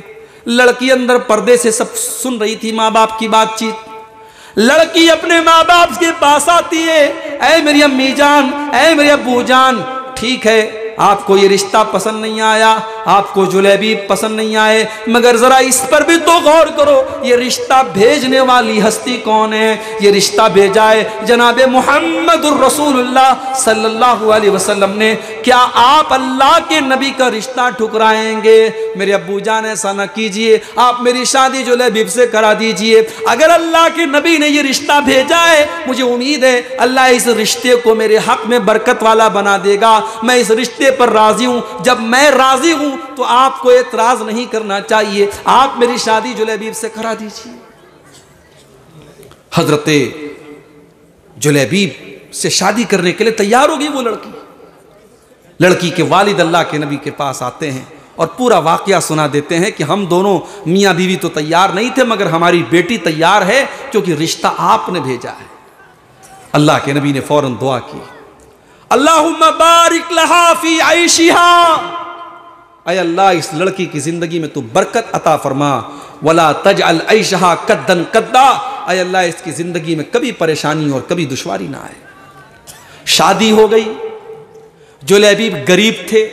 लड़की अंदर पर्दे से सब सुन रही थी माँ बाप की बातचीत। लड़की अपने माँ बाप के पास आती है, ऐ मेरी अम्मी जान, ऐ मेरे अब्बू जान, ठीक है आपको ये रिश्ता पसंद नहीं आया, आपको जुलैबीब पसंद नहीं आए, मगर जरा इस पर भी तो गौर करो, ये रिश्ता भेजने वाली हस्ती कौन है? ये रिश्ता भेजा है जनाबे मुहम्मदुर रसूलुल्लाह सल्लल्लाहु अलैहि वसल्लम ने। क्या आप अल्लाह के नबी का रिश्ता ठुकराएंगे? मेरे अब्बू जान ऐसा न कीजिए, आप मेरी शादी जुलैबीब से करा दीजिए। अगर अल्लाह के नबी ने ये रिश्ता भेजा है, मुझे उम्मीद है अल्लाह इस रिश्ते को मेरे हक में बरकत वाला बना देगा। मैं इस रिश्ते पर राजी हूं। जब मैं राजी हूं तो आपको एतराज नहीं करना चाहिए, आप मेरी शादी जुलैबीब से करा दीजिए। हजरते जुलैबीब से शादी करने के लिए तैयार होगी वो लड़की। लड़की के वालिद अल्लाह के नबी के पास आते हैं और पूरा वाकया सुना देते हैं कि हम दोनों मियां बीवी तो तैयार नहीं थे, मगर हमारी बेटी तैयार है क्योंकि रिश्ता आपने भेजा है। अल्लाह के नबी ने फौरन दुआ की, अल्लाहुम्मा बारिक लहा फी आइशिहा, ऐ अल्लाह इस लड़की की जिंदगी में तू बरकत अता फरमा, वला तजअल आइशहा कद्दन कद्दा, ऐ अल्लाह इसकी जिंदगी में कभी परेशानी और कभी दुश्वारी ना आए। शादी हो गई। जुलैबीब गरीब थे,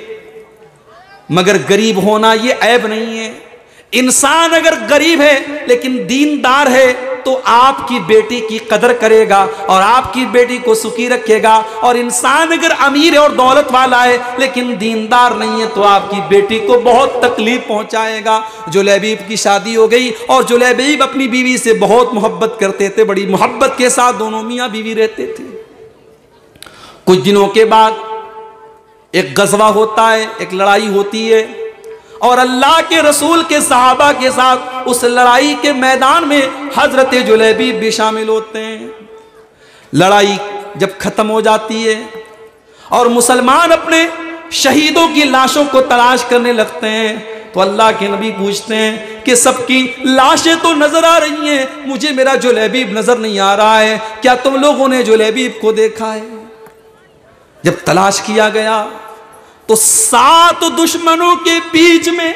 मगर गरीब होना ये ऐब नहीं है। इंसान अगर गरीब है लेकिन दीनदार है तो आपकी बेटी की कदर करेगा और आपकी बेटी को सुखी रखेगा। और इंसान अगर अमीर है और दौलत वाला है लेकिन दीनदार नहीं है तो आपकी बेटी को बहुत तकलीफ पहुंचाएगा। जुलैबीब की शादी हो गई और जुलैबीब अपनी बीवी से बहुत मोहब्बत करते थे, बड़ी मोहब्बत के साथ दोनों मियां बीवी रहते थे। कुछ दिनों के बाद एक गजवा होता है, एक लड़ाई होती है और अल्लाह के रसूल के सहाबा के साथ उस लड़ाई के मैदान में हजरत जुलैबीब भी शामिल होते हैं। लड़ाई जब खत्म हो जाती है और मुसलमान अपने शहीदों की लाशों को तलाश करने लगते हैं तो अल्लाह के नबी पूछते हैं कि सबकी लाशें तो नजर आ रही हैं, मुझे मेरा जुलैबीब नजर नहीं आ रहा है, क्या तुम लोगों ने जुलैबीब को देखा है? जब तलाश किया गया तो 7 दुश्मनों के बीच में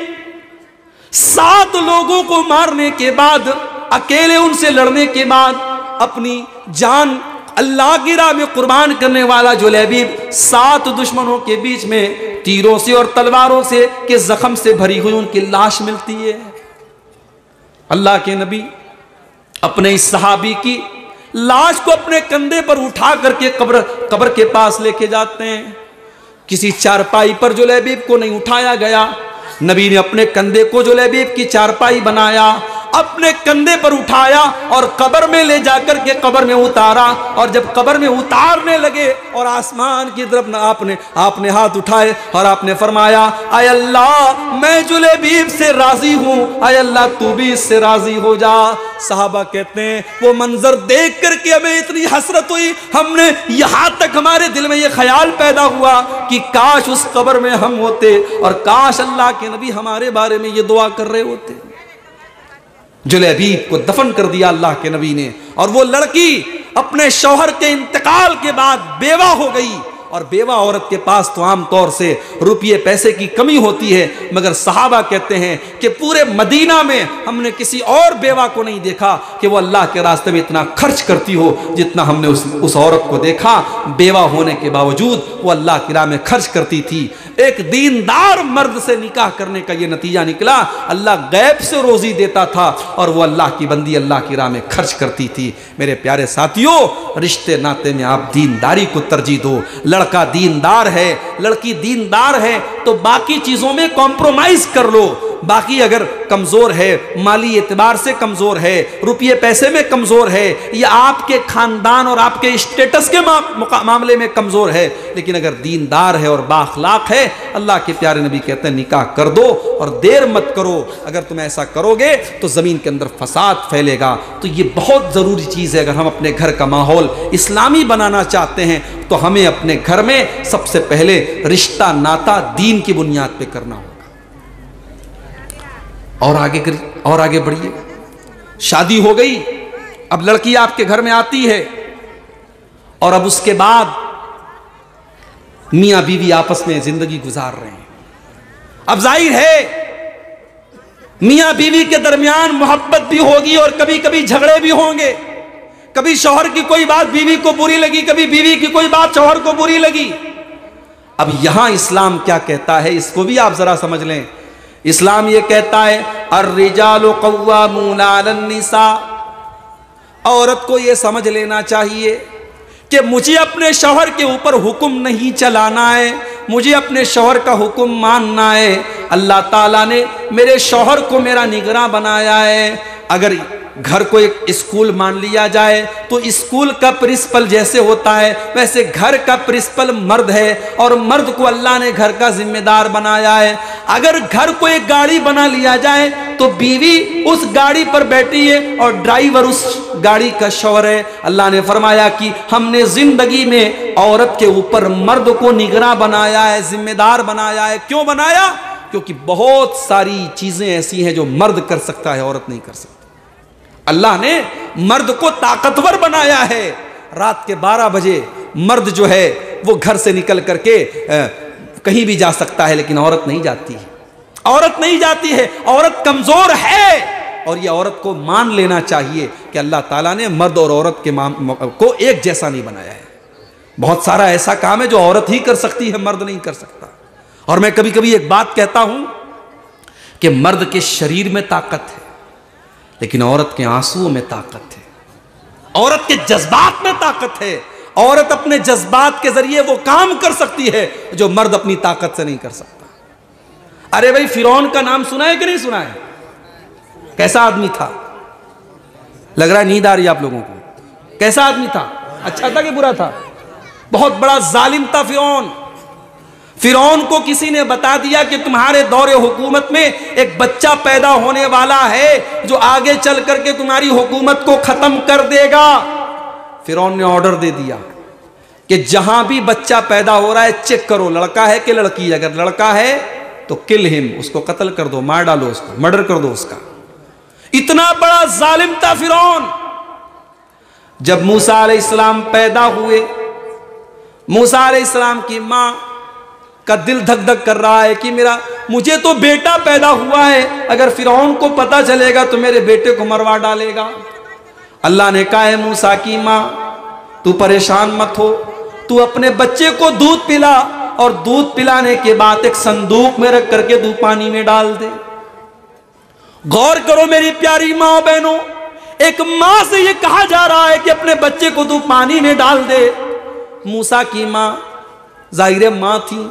7 लोगों को मारने के बाद, अकेले उनसे लड़ने के बाद अपनी जान अल्लाह की राह में कुर्बान करने वाला जुलैबीब 7 दुश्मनों के बीच में तीरों से और तलवारों से के जख्म से भरी हुई उनकी लाश मिलती है। अल्लाह के नबी अपने इस सहाबी की लाश को अपने कंधे पर उठा करके कब्र के पास लेके जाते हैं। किसी चारपाई पर जुलैबीब को नहीं उठाया गया, नबी ने अपने कंधे को जुलैबीब की चारपाई बनाया, अपने कंधे पर उठाया और कब्र में ले जाकर के कब्र में उतारा। और जब कब्र में उतारने लगे और आसमान की तरफ ना आपने हाथ उठाए और आपने फरमाया, आय अल्लाह मैं जुलैबीब से राजी हूँ, आय अल्लाह तू भी इससे राजी हो जा। साहबा कहते हैं वो मंजर देख करके हमें इतनी हसरत हुई, हमने यहाँ तक हमारे दिल में ये ख्याल पैदा हुआ कि काश उस कब्र में हम होते और काश अल्लाह के नबी हमारे बारे में ये दुआ कर रहे होते। जुलैबीब को दफन कर दिया अल्लाह के नबी ने और वो लड़की अपने शौहर के इंतकाल के बाद बेवा हो गई। और बेवा औरत के पास तो आम तौर से रुपये पैसे की कमी होती है, मगर सहाबा कहते हैं कि पूरे मदीना में हमने किसी और बेवा को नहीं देखा कि वो अल्लाह के रास्ते में इतना खर्च करती हो जितना हमने उस औरत को देखा। बेवा होने के बावजूद वो अल्लाह की राह में खर्च करती थी। एक दीनदार मर्द से निकाह करने का ये नतीजा निकला, अल्लाह गैब से रोजी देता था और वो अल्लाह की बंदी अल्लाह की राह में खर्च करती थी। मेरे प्यारे साथियों, रिश्ते नाते में आप दीनदारी को तरजीह दो। लड़का दीनदार है, लड़की दीनदार है तो बाकी चीजों में कॉम्प्रोमाइज कर लो। बाकी अगर कमज़ोर है, माली एतबार से कमज़ोर है, रुपये पैसे में कमज़ोर है, या आपके ख़ानदान और आपके स्टेटस के मामले में कमज़ोर है, लेकिन अगर दीनदार है और बाखलाक है, अल्लाह के प्यारे नबी कहते हैं निकाह कर दो और देर मत करो। अगर तुम ऐसा करोगे तो ज़मीन के अंदर फसाद फैलेगा। तो ये बहुत ज़रूरी चीज़ है। अगर हम अपने घर का माहौल इस्लामी बनाना चाहते हैं तो हमें अपने घर में सबसे पहले रिश्ता नाता दीन की बुनियाद पे करना होगा। और आगे बढ़िए। शादी हो गई, अब लड़की आपके घर में आती है और अब उसके बाद मियां बीवी आपस में जिंदगी गुजार रहे हैं। अब जाहिर है मियां बीवी के दरमियान मोहब्बत भी होगी और कभी कभी झगड़े भी होंगे। कभी शौहर की कोई बात बीवी को बुरी लगी, कभी बीवी की कोई बात शौहर को बुरी लगी। अब यहां इस्लाम क्या कहता है, इसको भी आप जरा समझ लें। इस्लाम ये कहता है अर्रिजालु क़व्वामूना अलन निसा। औरत को ये समझ लेना चाहिए कि मुझे अपने शौहर के ऊपर हुक्म नहीं चलाना है, मुझे अपने शौहर का हुक्म मानना है। अल्लाह ताला ने मेरे शौहर को मेरा निगरां बनाया है। अगर घर को एक स्कूल मान लिया जाए तो स्कूल का प्रिंसिपल जैसे होता है वैसे घर का प्रिंसिपल मर्द है और मर्द को अल्लाह ने घर का जिम्मेदार बनाया है। अगर घर को एक गाड़ी बना लिया जाए तो बीवी उस गाड़ी पर बैठी है और ड्राइवर उस गाड़ी का शौहर है। अल्लाह ने फरमाया कि हमने जिंदगी में औरत के ऊपर मर्द को निगरां बनाया है, जिम्मेदार बनाया है। क्यों बनाया? क्योंकि बहुत सारी चीजें ऐसी हैं जो मर्द कर सकता है, औरत नहीं कर सकती। अल्लाह ने मर्द को ताकतवर बनाया है। रात के 12 बजे मर्द जो है वो घर से निकल करके कहीं भी जा सकता है, लेकिन औरत नहीं जाती है। औरत नहीं जाती है, औरत कमजोर है। और ये औरत को मान लेना चाहिए कि अल्लाह ताला ने मर्द और औरत के को एक जैसा नहीं बनाया है। बहुत सारा ऐसा काम है जो औरत ही कर सकती है, मर्द नहीं कर सकता। और मैं कभी कभी एक बात कहता हूं कि मर्द के शरीर में ताकत है लेकिन औरत के आंसुओं में ताकत है, औरत के जज्बात में ताकत है। औरत अपने जज्बात के जरिए वो काम कर सकती है जो मर्द अपनी ताकत से नहीं कर सकता। अरे भाई, फिरौन का नाम सुना है कि नहीं सुना है? कैसा आदमी था? लग रहा है नींद आ रही है आप लोगों को। कैसा आदमी था? अच्छा था कि बुरा था? बहुत बड़ा जालिम था फिरौन। फिरौन को किसी ने बता दिया कि तुम्हारे दौरे हुकूमत में एक बच्चा पैदा होने वाला है जो आगे चल करके तुम्हारी हुकूमत को खत्म कर देगा। फिरौन ने ऑर्डर दे दिया कि जहां भी बच्चा पैदा हो रहा है चेक करो लड़का है कि लड़की। अगर लड़का है तो किल हिम, उसको कत्ल कर दो, मार डालो उसको, मर्डर कर दो उसका। इतना बड़ा जालिम था फिरौन। जब मूसा अलैहिस्सलाम पैदा हुए, मूसा अलैहिस्सलाम की मां का दिल धक धक कर रहा है कि मुझे तो बेटा पैदा हुआ है, अगर फिरौन को पता चलेगा तो मेरे बेटे को मरवा डालेगा। अल्लाह ने कहा है मूसा की मां, तू परेशान मत हो, तू अपने बच्चे को दूध पिला और दूध पिलाने के बाद एक संदूक में रख करके तू पानी में डाल दे। गौर करो मेरी प्यारी मां बहनों, एक मां से यह कहा जा रहा है कि अपने बच्चे को तू पानी में डाल दे। मूसा की मां जाहिर मां थी,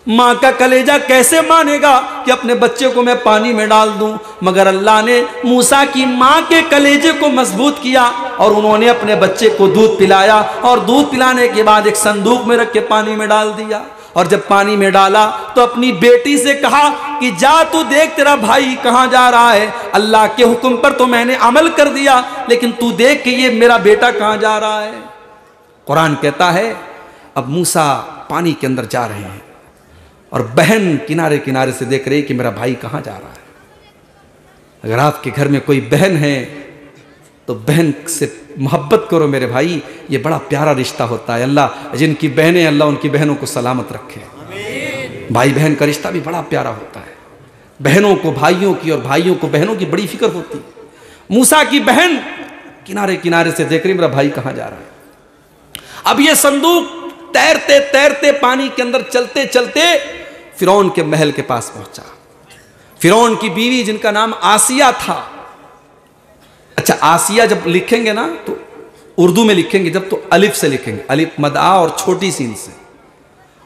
मां का कलेजा कैसे मानेगा कि अपने बच्चे को मैं पानी में डाल दूं। मगर अल्लाह ने मूसा की मां के कलेजे को मजबूत किया और उन्होंने अपने बच्चे को दूध पिलाया और दूध पिलाने के बाद एक संदूक में रख के पानी में डाल दिया। और जब पानी में डाला तो अपनी बेटी से कहा कि जा तू देख तेरा भाई कहां जा रहा है। अल्लाह के हुक्म पर तो मैंने अमल कर दिया, लेकिन तू देख कि ये मेरा बेटा कहां जा रहा है। कुरान कहता है अब मूसा पानी के अंदर जा रहे हैं और बहन किनारे किनारे से देख रही कि मेरा भाई कहां जा रहा है। अगर आपके घर में कोई बहन है तो बहन से मोहब्बत करो मेरे भाई, ये बड़ा प्यारा रिश्ता होता है। अल्लाह जिनकी बहनें, अल्लाह उनकी बहनों को सलामत रखे। भाई बहन का रिश्ता भी बड़ा प्यारा होता है। बहनों को भाइयों की और भाइयों को बहनों की बड़ी फिक्र होती है। मूसा की बहन किनारे किनारे से देख रही मेरा भाई कहां जा रहा है। अब ये संदूक तैरते तैरते पानी के अंदर चलते चलते फिरौन के महल के पास पहुंचा। फिरौन की बीवी जिनका नाम आसिया था। अच्छा, आसिया जब लिखेंगे ना तो उर्दू में लिखेंगे जब तो अलिफ से लिखेंगे, अलिफ मद आ और छोटी सीन से,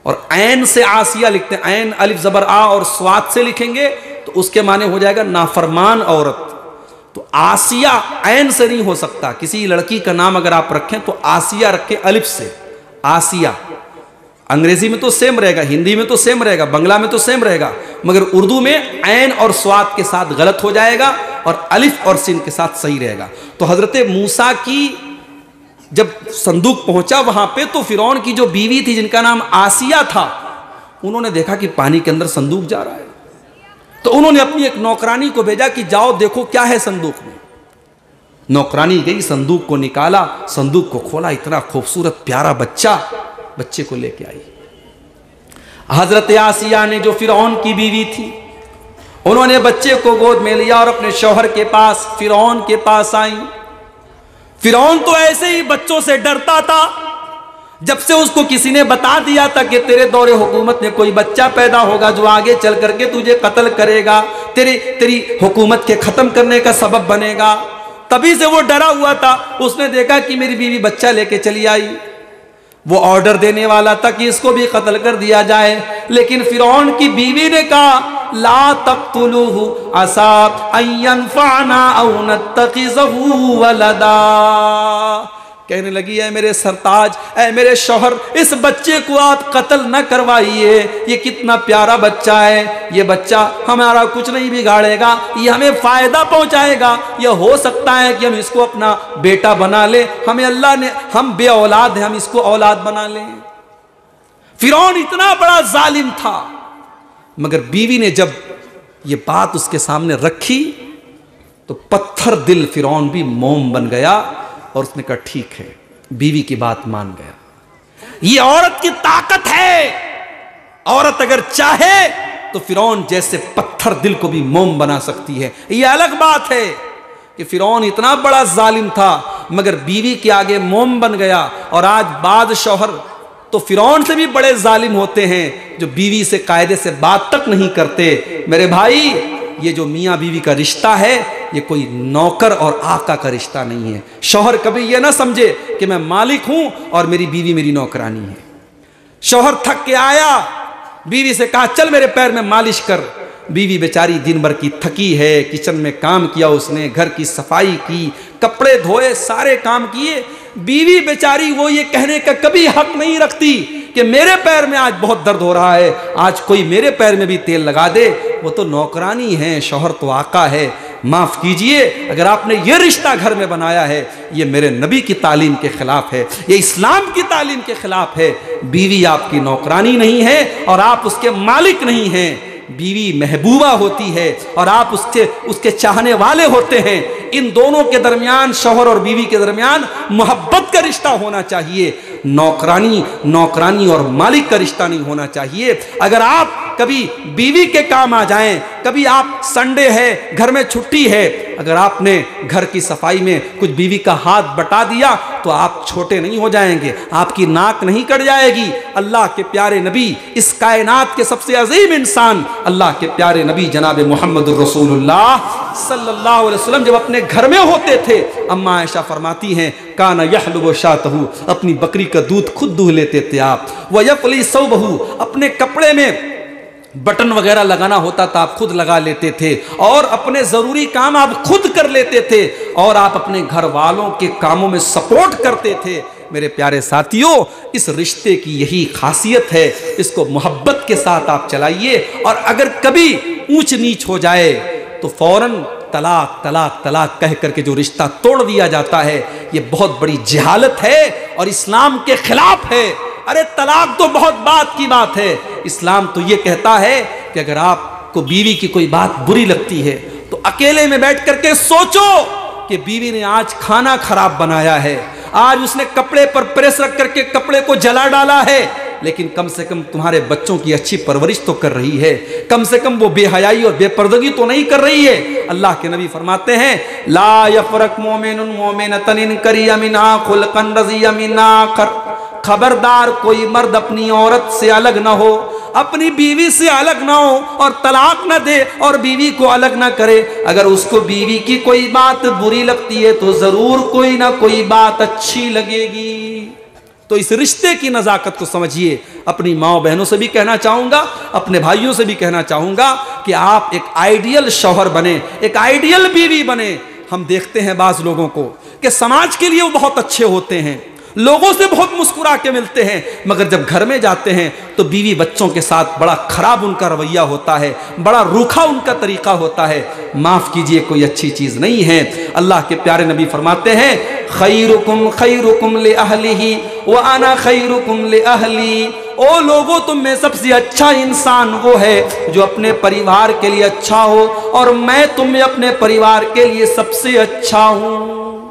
और ऐन से आसिया लिखते हैं। ऐन अलिफ जबर आ और स्वाद से लिखेंगे तो उसके माने हो जाएगा नाफरमान औरत। तो आसिया ऐन से नहीं हो सकता। किसी लड़की का नाम अगर आप रखें तो आसिया रखें अलिफ से, आसिया। अंग्रेजी में तो सेम रहेगा, हिंदी में तो सेम रहेगा, बंगला में तो सेम रहेगा, मगर उर्दू में ऐन और स्वाद के साथ गलत हो जाएगा और अलिफ और सिन के साथ सही रहेगा। तो हजरत मूसा की जब संदूक पहुंचा वहां पे, तो फिरौन की जो बीवी थी जिनका नाम आसिया था, उन्होंने देखा कि पानी के अंदर संदूक जा रहा है। तो उन्होंने अपनी एक नौकरानी को भेजा कि जाओ देखो क्या है संदूक में। नौकरानी गई, संदूक को निकाला, संदूक को खोला, इतना खूबसूरत प्यारा बच्चे को लेके आई। हजरत आसिया ने, जो फिरौन की बीवी थी, उन्होंने बच्चे को गोद में लिया और अपने शौहर के पास, फिरौन के पास आई। फिरौन तो ऐसे ही बच्चों से डरता था। जब से उसको किसी ने बता दिया था कि तेरे दौरे हुकूमत में कोई बच्चा पैदा होगा जो आगे चल करके तुझे कत्ल करेगा, तेरी हुकूमत के खत्म करने का सबब बनेगा, तभी से वो डरा हुआ था। उसने देखा कि मेरी बीवी बच्चा लेके चली आई, वो ऑर्डर देने वाला था कि इसको भी कत्ल कर दिया जाए, लेकिन फिरौन की बीवी ने कहा ला तक़्तुलूहु असा अन यनफ़अना औ नत्तख़िज़हु वलदा। कहने लगी, है मेरे सरताज, ऐ मेरे शौहर, इस बच्चे को आप कत्ल न करवाइए, ये कितना प्यारा बच्चा है, ये बच्चा हमारा कुछ नहीं बिगाड़ेगा, ये हमें फायदा पहुंचाएगा, यह हो सकता है कि हम इसको अपना बेटा बना ले, हमें अल्लाह ने, हम बे औलाद हैं, हम इसको औलाद बना लें। फिरौन इतना बड़ा जालिम था, मगर बीवी ने जब ये बात उसके सामने रखी तो पत्थर दिल फिरौन भी मोम बन गया और उसने कहा ठीक है, बीवी की बात मान गया। ये औरत की ताकत है। औरत अगर चाहे तो फिरौन जैसे पत्थर दिल को भी मोम बना सकती है। यह अलग बात है कि फिरौन इतना बड़ा जालिम था मगर बीवी के आगे मोम बन गया। और आज बाद शौहर तो फिरौन से भी बड़े जालिम होते हैं जो बीवी से कायदे से बात तक नहीं करते। मेरे भाई, ये जो मियाँ बीवी का रिश्ता है ये कोई नौकर और आका का रिश्ता नहीं है। शौहर कभी ये ना समझे कि मैं मालिक हूं और मेरी बीवी मेरी नौकरानी है। शौहर थक के आया, बीवी से कहा चल मेरे पैर में मालिश कर। बीवी बेचारी दिन भर की थकी है, किचन में काम किया उसने, घर की सफाई की, कपड़े धोए, सारे काम किए। बीवी बेचारी वो ये कहने का कभी हक नहीं रखती कि मेरे पैर में आज बहुत दर्द हो रहा है, आज कोई मेरे पैर में भी तेल लगा दे। वो तो नौकरानी है, शौहर तो आका है। माफ कीजिए, अगर आपने ये रिश्ता घर में बनाया है, ये मेरे नबी की तालीम के खिलाफ है, ये इस्लाम की तालीम के खिलाफ है। बीवी आपकी नौकरानी नहीं है और आप उसके मालिक नहीं हैं। बीवी महबूबा होती है और आप उसके चाहने वाले होते हैं। इन दोनों के दरमियान, शौहर और बीवी के दरमियान मोहब्बत का रिश्ता होना चाहिए। नौकरानी और मालिक का रिश्ता नहीं होना चाहिए। अगर आप कभी बीवी के काम आ जाएं, कभी आप संडे है, घर में छुट्टी है, अगर आपने घर की सफाई में कुछ बीवी का हाथ बटा दिया तो आप छोटे नहीं हो जाएंगे, आपकी नाक नहीं कट जाएगी। अल्लाह के प्यारे नबी, इस कायनात के सबसे अजीम इंसान, अल्लाह के प्यारे नबी जनाब मोहम्मद रसूलुल्लाह सल्लल्लाहु अलैहि वसल्लम जब अपने घर में होते थे, अम्मा आयशा फरमाती हैं काना यहलुबु शातहु, अपनी बकरी का दूध खुद दूह लेते थे आप। व यफली सौबहु, अपने कपड़े में बटन वगैरह लगाना होता था आप खुद लगा लेते थे, और अपने जरूरी काम आप खुद कर लेते थे, और आप अपने घर वालों के कामों में सपोर्ट करते थे। मेरे प्यारे साथियों, इस रिश्ते की यही खासियत है, इसको मोहब्बत के साथ आप चलाइए। और अगर कभी ऊंच नीच हो जाए तो फौरन तलाक तलाक तलाक कह करके जो रिश्ता तोड़ दिया जाता है, ये बहुत बड़ी जहालत है और इस्लाम के खिलाफ है। अरे तलाक तो बहुत बात की बात है। इस्लाम तो ये कहता है कि अगर आपको बीवी की कोई बात बुरी लगती है तो अकेले में बैठ करके सोचो कि बीवी ने आज खाना खराब बनाया है, आज उसने कपड़े पर प्रेस रख करके कपड़े को जला डाला है, लेकिन कम से कम तुम्हारे बच्चों की अच्छी परवरिश तो कर रही है, कम से कम वो बेहयाई और बेपर्दगी तो नहीं कर रही है। अल्लाह के नबी फरमाते हैं ला यफरक मोमिनुन मोमिनतन इन करिया मिना खुलकन रज़िया मिन आखर, खबरदार कोई मर्द अपनी औरत से अलग ना हो, अपनी बीवी से अलग ना हो और तलाक ना दे और बीवी को अलग ना करे। अगर उसको बीवी की कोई बात बुरी लगती है तो जरूर कोई ना कोई बात अच्छी लगेगी। तो इस रिश्ते की नज़ाकत को समझिए। अपनी माँ बहनों से भी कहना चाहूँगा, अपने भाइयों से भी कहना चाहूँगा कि आप एक आइडियल शौहर बने, एक आइडियल बीवी बने। हम देखते हैं बाज़ लोगों को कि समाज के लिए वो बहुत अच्छे होते हैं, लोगों से बहुत मुस्कुरा के मिलते हैं, मगर जब घर में जाते हैं तो बीवी बच्चों के साथ बड़ा ख़राब उनका रवैया होता है, बड़ा रूखा उनका तरीक़ा होता है। माफ़ कीजिए, कोई अच्छी चीज़ नहीं है। अल्लाह के प्यारे नबी फरमाते हैं, खैरुकुम ले अहलिही व अना खैरुकुम ले अहली। ओ लोगों, तुम में सबसे अच्छा इंसान वो है जो अपने परिवार के लिए अच्छा हो, और मैं तुम में अपने परिवार के लिए सबसे अच्छा हूँ।